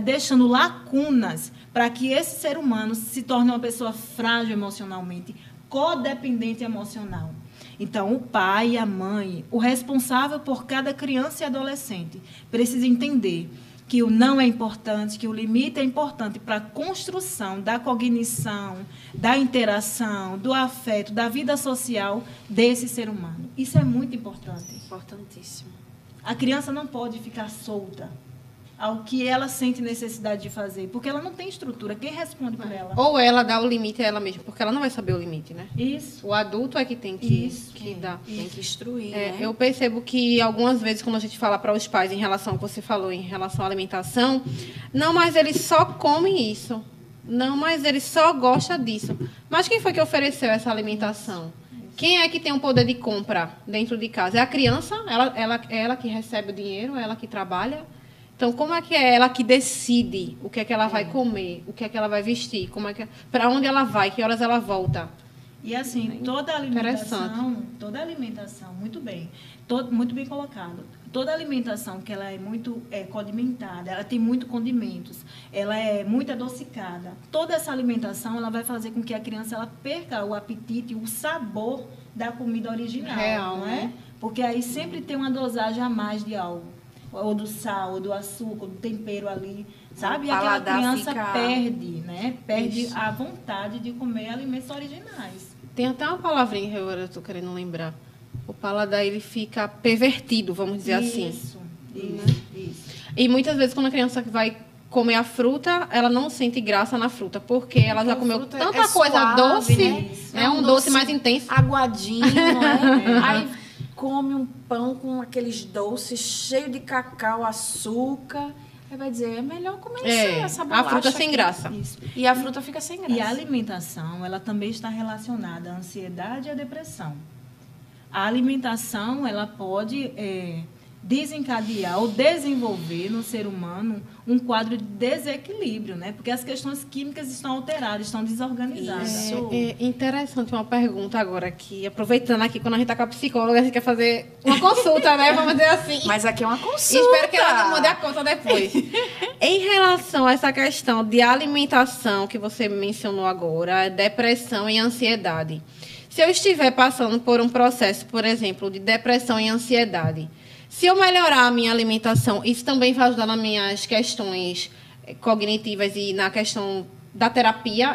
B: deixando lacunas para que esse ser humano se torne uma pessoa frágil emocionalmente, codependente emocional. Então, o pai e a mãe, o responsável por cada criança e adolescente, precisa entender que o não é importante, que o limite é importante para a construção da cognição, da interação, do afeto, da vida social desse ser humano. Isso é muito importante.
A: Importantíssimo.
B: A criança não pode ficar solta ao que ela sente necessidade de fazer, porque ela não tem estrutura. Quem responde por ela?
C: Ou ela dá o limite a ela mesma, porque ela não vai saber o limite, né?
B: Isso.
C: O adulto é que tem que dar.
A: Tem que instruir, né?
C: Eu percebo que algumas vezes, quando a gente fala para os pais em relação ao que você falou, em relação à alimentação, não, mas eles só comem isso. Não, mas ele só gosta disso. Mas quem foi que ofereceu essa alimentação? Quem é que tem o poder de compra dentro de casa? É a criança? Ela que recebe o dinheiro? Ela que trabalha? Então, como é que é ela que decide o que é que ela vai comer, o que é que ela vai vestir, para onde ela vai, que horas ela volta?
B: E assim, toda alimentação, muito bem colocado. Toda alimentação que ela é muito condimentada, ela tem muito condimentos, ela é muito adocicada. Toda essa alimentação ela vai fazer com que a criança ela perca o apetite, o sabor da comida original,
C: real,
B: não é? Porque aí sempre tem uma dosagem a mais de algo. Ou do sal, ou do açúcar, do tempero ali, sabe? E aquela criança perde, né? Perde isso. A vontade de comer alimentos originais.
C: Tem até uma palavrinha que eu estou querendo lembrar. O paladar, ele fica pervertido, vamos dizer assim.
B: Isso.
C: E muitas vezes, quando a criança vai comer a fruta, ela não sente graça na fruta, porque ela já comeu
A: fruta
C: tanta
A: é
C: coisa
A: suave,
C: doce,
A: né?
C: é um doce mais intenso.
A: Aguadinho, né? Aí come um pão com aqueles doces cheio de cacau, açúcar. Aí vai dizer, é melhor comer essa bolacha
C: a fruta sem
A: aqui.
C: graça.
B: Isso.
A: E a fruta fica sem graça.
B: E a alimentação, ela também está relacionada à ansiedade e à depressão. A alimentação, ela pode desencadear ou desenvolver no ser humano um quadro de desequilíbrio, né? Porque as questões químicas estão alteradas, estão desorganizadas.
A: Isso.
C: É interessante uma pergunta agora aqui, aproveitando aqui, quando a gente está com a psicóloga, a gente quer fazer uma consulta, né? Vamos dizer assim.
A: Mas aqui é uma consulta.
C: Espero que ela não mande a conta depois. Em relação a essa questão de alimentação que você mencionou agora, depressão e ansiedade. Se eu estiver passando por um processo, por exemplo, de depressão e ansiedade, se eu melhorar a minha alimentação, isso também vai ajudar nas minhas questões cognitivas e na questão da terapia,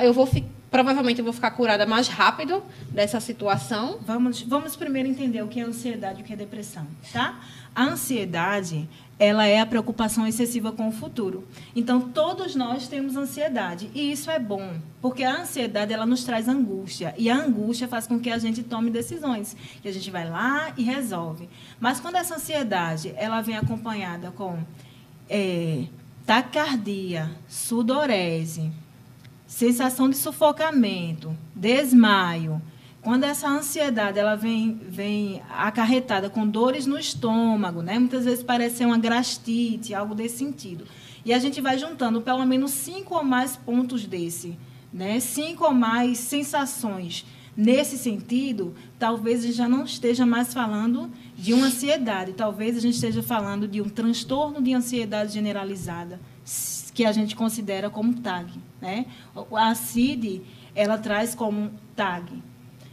C: provavelmente eu vou ficar curada mais rápido dessa situação.
B: Vamos primeiro entender o que é ansiedade e o que é depressão, tá? A ansiedade, ela é a preocupação excessiva com o futuro. Então, todos nós temos ansiedade. E isso é bom, porque a ansiedade, ela nos traz angústia. E a angústia faz com que a gente tome decisões. E a gente vai lá e resolve. Mas quando essa ansiedade, ela vem acompanhada com taquicardia, sudorese, sensação de sufocamento, desmaio. Quando essa ansiedade ela vem acarretada com dores no estômago, né? Muitas vezes parece ser uma gastrite, algo desse sentido. E a gente vai juntando pelo menos 5 ou mais pontos desse, né? 5 ou mais sensações nesse sentido, talvez a gente já não esteja mais falando de uma ansiedade, talvez a gente esteja falando de um transtorno de ansiedade generalizada, que a gente considera como TAG, né? A CID, ela traz como TAG.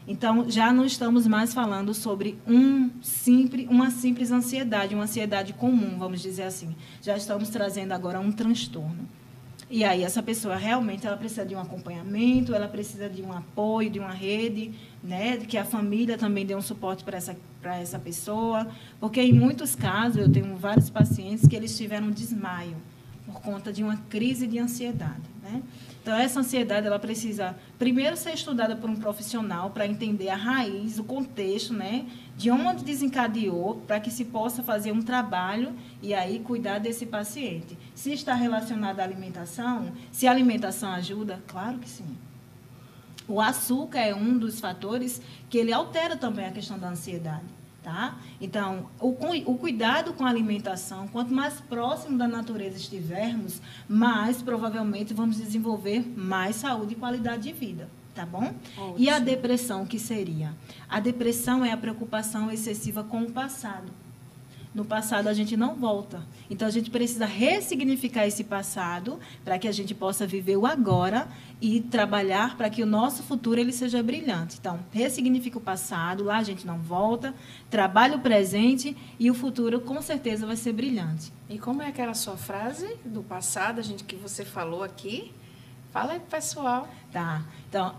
B: Então, já não estamos mais falando sobre uma simples ansiedade, uma ansiedade comum, vamos dizer assim. Já estamos trazendo agora um transtorno. E aí, essa pessoa realmente ela precisa de um acompanhamento, ela precisa de um apoio, de uma rede, né? Que a família também dê um suporte para essa pessoa. Porque, em muitos casos, eu tenho vários pacientes que eles tiveram desmaio por conta de uma crise de ansiedade, né? Então, essa ansiedade ela precisa, primeiro, ser estudada por um profissional para entender a raiz, o contexto, né, de onde desencadeou, para que se possa fazer um trabalho e aí cuidar desse paciente. Se está relacionado à alimentação, se a alimentação ajuda, claro que sim. O açúcar é um dos fatores que ele altera também a questão da ansiedade. Tá? Então, o cuidado com a alimentação, quanto mais próximo da natureza estivermos, mais provavelmente vamos desenvolver mais saúde e qualidade de vida. Tá bom? Ótimo. E a depressão, o que seria? A depressão é a preocupação excessiva com o passado. No passado, a gente não volta. Então, a gente precisa ressignificar esse passado para que a gente possa viver o agora e trabalhar para que o nosso futuro ele seja brilhante. Então, ressignifica o passado, lá a gente não volta, trabalha o presente e o futuro, com certeza, vai ser brilhante.
A: E como é aquela sua frase do passado, que você falou aqui? Fala aí, pessoal.
B: Tá. Então,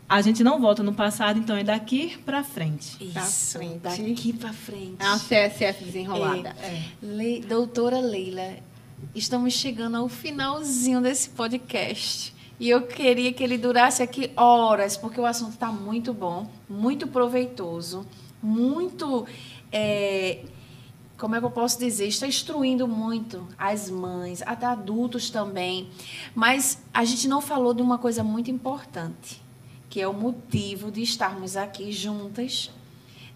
B: a gente não volta no passado, então é daqui para frente.
A: Isso, daqui para frente.
C: É uma CSF desenrolada.
A: Doutora Leila, estamos chegando ao finalzinho desse podcast. E eu queria que ele durasse aqui horas, porque o assunto está muito bom, muito proveitoso, muito... como é que eu posso dizer? Está instruindo muito as mães, até adultos também. Mas a gente não falou de uma coisa muito importante, que é o motivo de estarmos aqui juntas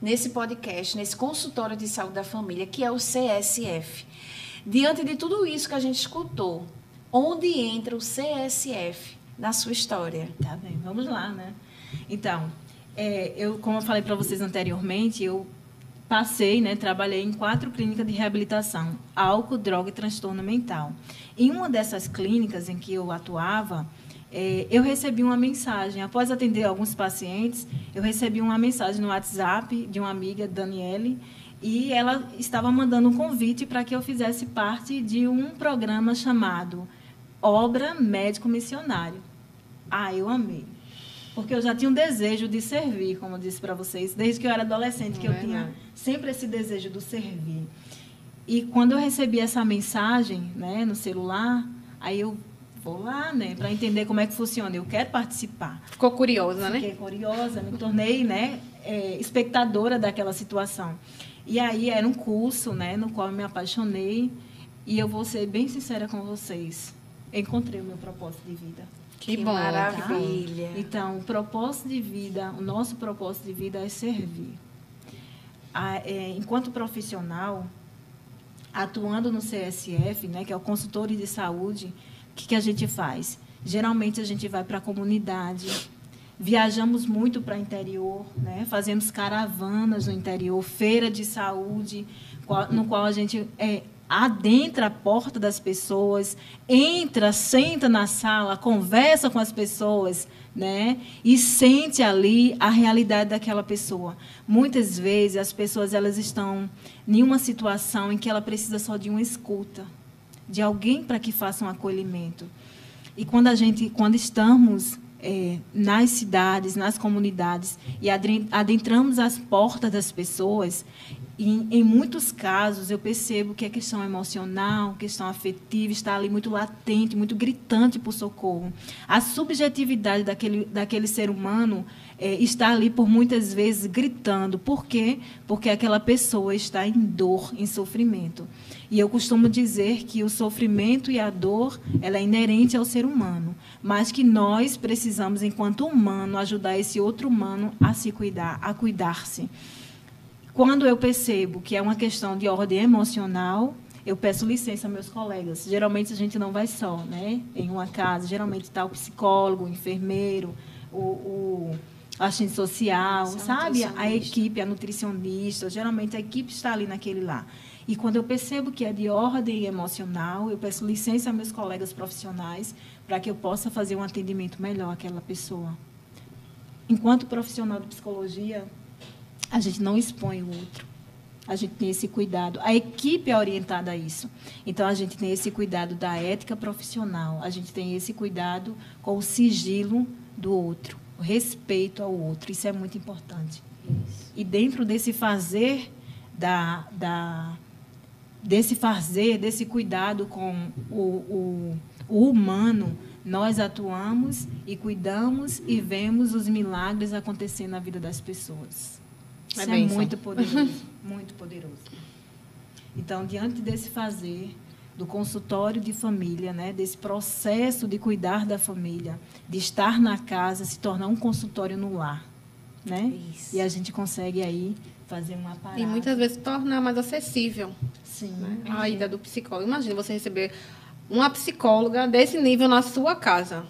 A: nesse podcast, nesse consultório de saúde da família, que é o CSF. Diante de tudo isso que a gente escutou, onde entra o CSF na sua história?
B: Tá bem, vamos lá, né? Então, como eu falei para vocês anteriormente, eu passei, né, trabalhei em 4 clínicas de reabilitação, álcool, droga e transtorno mental. Em uma dessas clínicas em que eu atuava, eu recebi uma mensagem. Após atender alguns pacientes, eu recebi uma mensagem no WhatsApp de uma amiga, Daniele, e ela estava mandando um convite para que eu fizesse parte de um programa chamado Obra Médico Missionário. Eu amei. Porque eu já tinha um desejo de servir, como eu disse para vocês, desde que eu era adolescente, que eu tinha sempre esse desejo de servir. E quando eu recebi essa mensagem, né, no celular, Aí eu vou lá, né, para entender como é que funciona. Eu quero participar.
C: Ficou curiosa, né?
B: Fiquei curiosa, me tornei, né, espectadora daquela situação. E aí era um curso, né, no qual eu me apaixonei. E eu vou ser bem sincera com vocês. Encontrei o meu propósito de vida.
C: Que bom,
A: maravilha.
B: Tá? Então, o propósito de vida, o nosso propósito de vida é servir. Enquanto profissional, atuando no CSF, né, que é o consultório de saúde, o que a gente faz? Geralmente, a gente vai para a comunidade, viajamos muito para o interior, né, fazemos caravanas no interior, feira de saúde, no qual a gente adentra a porta das pessoas, entra, senta na sala, conversa com as pessoas, né? E sente ali a realidade daquela pessoa. Muitas vezes as pessoas elas estão em uma situação em que ela precisa só de uma escuta, de alguém para que faça um acolhimento. E quando estamos nas cidades, nas comunidades e adentramos as portas das pessoas, em muitos casos, eu percebo que a questão emocional, questão afetiva, está ali muito latente, muito gritante por socorro. A subjetividade daquele ser humano está ali, por muitas vezes, gritando. Por quê? Porque aquela pessoa está em dor, em sofrimento. E eu costumo dizer que o sofrimento e a dor ela é inerente ao ser humano, mas que nós precisamos, enquanto humano, ajudar esse outro humano a se cuidar, a cuidar-se. Quando eu percebo que é uma questão de ordem emocional, eu peço licença aos meus colegas. Geralmente, a gente não vai só, né? Em uma casa. Geralmente está o psicólogo, o enfermeiro, o assistente social, sabe? A equipe, a nutricionista. Geralmente, a equipe está ali naquele lá. E quando eu percebo que é de ordem emocional, eu peço licença aos meus colegas profissionais para que eu possa fazer um atendimento melhor àquela pessoa. Enquanto profissional de psicologia, a gente não expõe o outro. A gente tem esse cuidado. A equipe é orientada a isso. Então, a gente tem esse cuidado da ética profissional. A gente tem esse cuidado com o sigilo do outro, o respeito ao outro. Isso é muito importante. Isso. E dentro desse fazer, desse cuidado com o humano, nós atuamos e cuidamos e vemos os milagres acontecendo na vida das pessoas. Isso é muito poderoso, muito poderoso. Então, diante desse fazer, do consultório de família, né, desse processo de cuidar da família, de estar na casa, se tornar um consultório no lar, né? Isso. E a gente consegue aí fazer uma parada.
C: E muitas vezes tornar mais acessível.
B: Sim.
C: Né? A ida do psicólogo. Imagina você receber uma psicóloga desse nível na sua casa.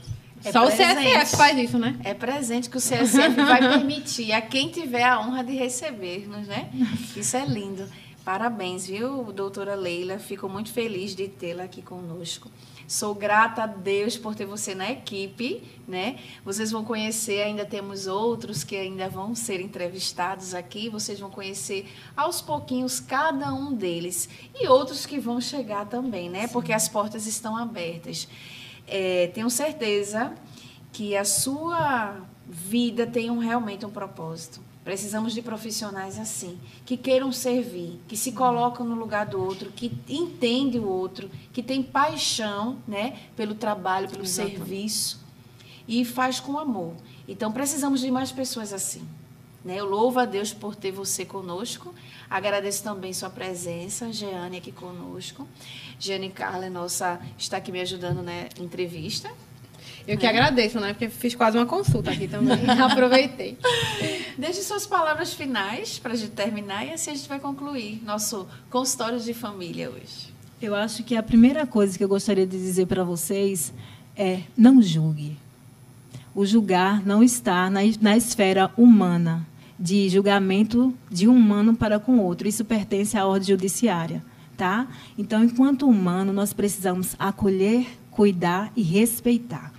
C: Só presente. O CSF faz isso, né?
A: É presente que o CSF vai permitir a quem tiver a honra de receber-nos, né? Isso é lindo. Parabéns, viu, doutora Leila? Fico muito feliz de tê-la aqui conosco. Sou grata a Deus por ter você na equipe, né? Vocês vão conhecer, ainda temos outros que ainda vão ser entrevistados aqui. Vocês vão conhecer aos pouquinhos cada um deles. E outros que vão chegar também, né? Sim. Porque as portas estão abertas. Tenho certeza que a sua vida tem realmente um propósito. Precisamos de profissionais assim, que queiram servir, que se colocam no lugar do outro, que entendem o outro, que tem paixão, né, pelo trabalho, pelo serviço e faz com amor. Então, precisamos de mais pessoas assim. Né? Eu louvo a Deus por ter você conosco. Agradeço também sua presença, Jeane, aqui conosco. Jeane Carla, está aqui me ajudando na entrevista.
C: Eu que agradeço, né? Porque fiz quase uma consulta aqui também. Aproveitei.
A: Deixe suas palavras finais para a gente terminar e assim a gente vai concluir nosso consultório de família hoje.
B: Eu acho que a primeira coisa que eu gostaria de dizer para vocês é: não julgue. O julgar não está na esfera humana, de julgamento de um humano para com outro. Isso pertence à ordem judiciária, tá? Então, enquanto humano, nós precisamos acolher, cuidar e respeitar.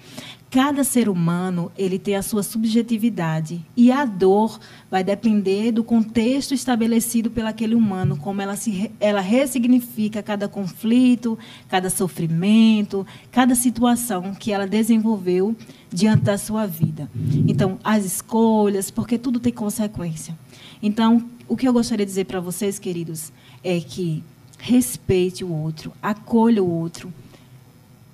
B: Cada ser humano ele tem a sua subjetividade e a dor vai depender do contexto estabelecido pelo aquele humano, como ela ressignifica cada conflito, cada sofrimento, cada situação que ela desenvolveu diante da sua vida. Então, as escolhas, porque tudo tem consequência. Então, o que eu gostaria de dizer para vocês, queridos, é que respeite o outro, acolha o outro,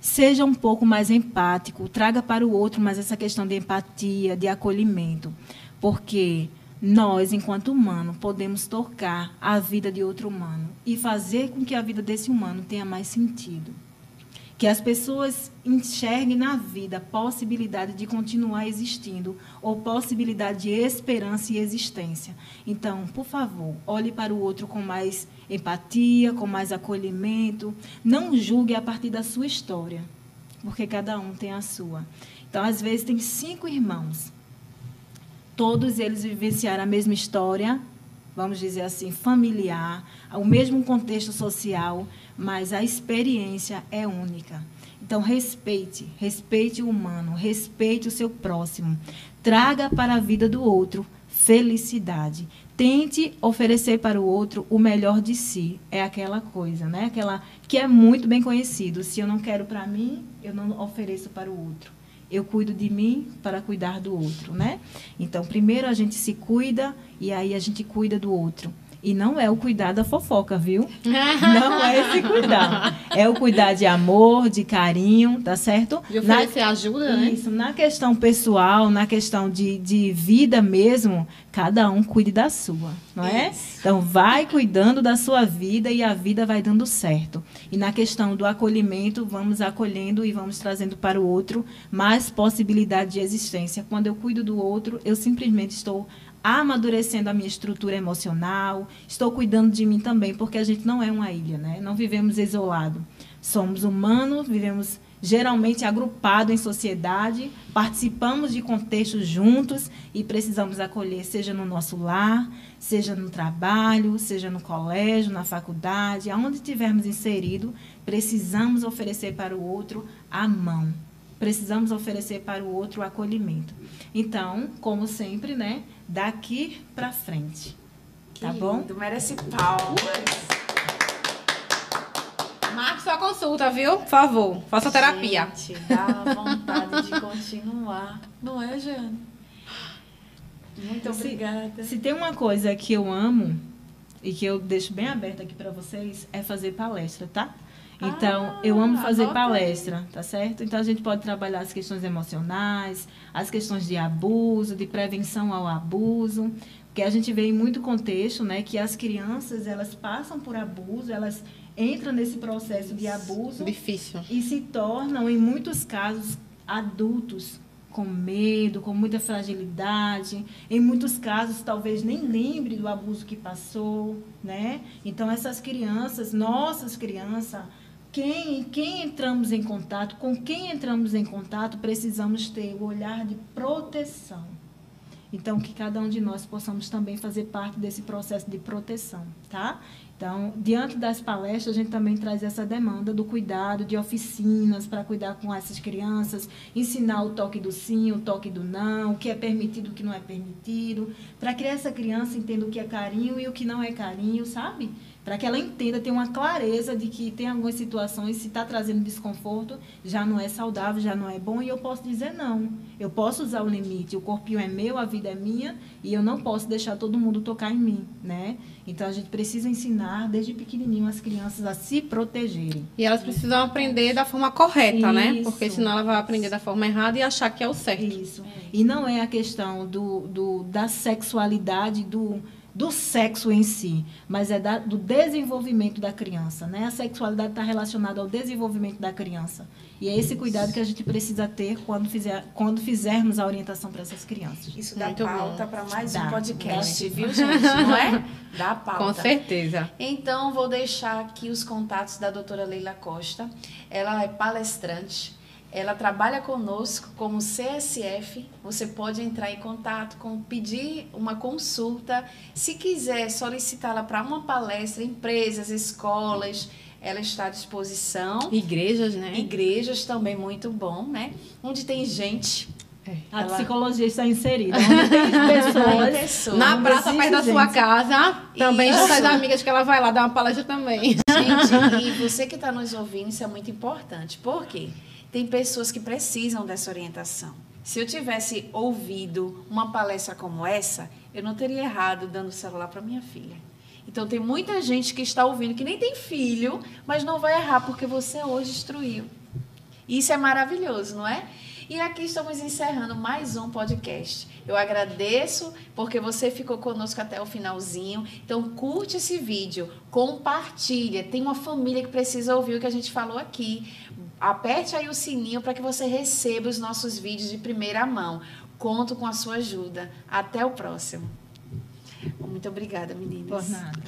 B: seja um pouco mais empático, traga para o outro mais essa questão de empatia, de acolhimento, porque nós, enquanto humano, podemos tocar a vida de outro humano e fazer com que a vida desse humano tenha mais sentido. Que as pessoas enxerguem na vida a possibilidade de continuar existindo ou possibilidade de esperança e existência. Então, por favor, olhe para o outro com mais empatia, com mais acolhimento. Não julgue a partir da sua história, porque cada um tem a sua. Então, às vezes, tem 5 irmãos. Todos eles vivenciaram a mesma história, vamos dizer assim, familiar, o mesmo contexto social, mas a experiência é única. Então, respeite o humano, respeite o seu próximo. Traga para a vida do outro felicidade. Tente oferecer para o outro o melhor de si. É aquela coisa, né? Aquela que é muito bem conhecido. Se eu não quero para mim, eu não ofereço para o outro. Eu cuido de mim para cuidar do outro, né? Então, primeiro a gente se cuida e aí a gente cuida do outro. E não é o cuidar da fofoca, viu? Não é esse cuidar. É o cuidar de amor, de carinho, tá certo?
C: De oferecer ajuda, né?
B: Isso, na questão pessoal, na questão de vida mesmo, cada um cuide da sua, não é? Isso. Então, vai cuidando da sua vida e a vida vai dando certo. E na questão do acolhimento, vamos acolhendo e vamos trazendo para o outro mais possibilidade de existência. Quando eu cuido do outro, eu simplesmente estou amadurecendo a minha estrutura emocional, estou cuidando de mim também, porque a gente não é uma ilha, né? Não vivemos isolado. Somos humanos, vivemos geralmente agrupados em sociedade, participamos de contextos juntos e precisamos acolher, seja no nosso lar, seja no trabalho, seja no colégio, na faculdade, aonde estivermos inseridos, precisamos oferecer para o outro a mão. Precisamos oferecer para o outro o acolhimento. Então, como sempre, né? Daqui para frente. Tá bom?
A: Merece palmas.
C: Marque sua consulta, viu? Por favor, faça terapia.
A: Gente, dá vontade de continuar. Não é, Jane? Muito obrigada.
B: Se tem uma coisa que eu amo e que eu deixo bem aberta aqui para vocês, é fazer palestra, tá? Então, eu amo fazer palestra, tá certo? Então, a gente pode trabalhar as questões emocionais, as questões de abuso, de prevenção ao abuso, porque a gente vê em muito contexto, né, que as crianças, elas passam por abuso, elas entram nesse processo de abuso.
C: Difícil.
B: E se tornam, em muitos casos, adultos com medo, com muita fragilidade. Em muitos casos, talvez nem lembre do abuso que passou, né? Então, essas crianças, nossas crianças, quem entramos em contato, com quem entramos em contato, precisamos ter o olhar de proteção. Então, que cada um de nós possamos também fazer parte desse processo de proteção, tá? Então, diante das palestras, a gente também traz essa demanda do cuidado, de oficinas para cuidar com essas crianças, ensinar o toque do sim, o toque do não, o que é permitido, o que não é permitido, para que essa criança entenda o que é carinho e o que não é carinho, sabe? Para que ela entenda, tenha uma clareza de que tem algumas situações, se está trazendo desconforto, já não é saudável, já não é bom, e eu posso dizer não. Eu posso usar o limite, o corpinho é meu, a vida é minha, e eu não posso deixar todo mundo tocar em mim, né? Então, a gente precisa ensinar, desde pequenininho, as crianças a se protegerem.
C: E elas precisam aprender da forma correta, né? Porque senão ela vai aprender da forma errada e achar que é o certo.
B: Isso. E não é a questão da sexualidade, do sexo em si, mas é do desenvolvimento da criança, né? A sexualidade está relacionada ao desenvolvimento da criança. E é esse cuidado que a gente precisa ter quando fizermos a orientação para essas crianças.
A: Isso dá pauta para mais um podcast, viu, gente? Não é? Dá pauta.
C: Com certeza.
A: Então, vou deixar aqui os contatos da doutora Leila Costa. Ela é palestrante. Ela trabalha conosco como CSF. Você pode entrar em contato, pedir uma consulta. Se quiser solicitá-la para uma palestra, empresas, escolas, ela está à disposição.
C: Igrejas, né?
A: Igrejas também, muito bom, né? Onde tem gente.
B: A psicologia está inserida. Onde tem pessoas.
C: Na praça perto da sua casa. Também suas amigas que ela vai lá dar uma palestra também.
A: Gente, e você que está nos ouvindo, isso é muito importante. Por quê? Tem pessoas que precisam dessa orientação. Se eu tivesse ouvido uma palestra como essa, eu não teria errado dando o celular para minha filha. Então, tem muita gente que está ouvindo, que nem tem filho, mas não vai errar, porque você hoje instruiu. Isso é maravilhoso, não é? E aqui estamos encerrando mais um podcast. Eu agradeço porque você ficou conosco até o finalzinho. Então, curte esse vídeo, compartilha. Tem uma família que precisa ouvir o que a gente falou aqui. Aperte aí o sininho para que você receba os nossos vídeos de primeira mão. Conto com a sua ajuda. Até o próximo. Muito obrigada, meninas.
B: Por nada.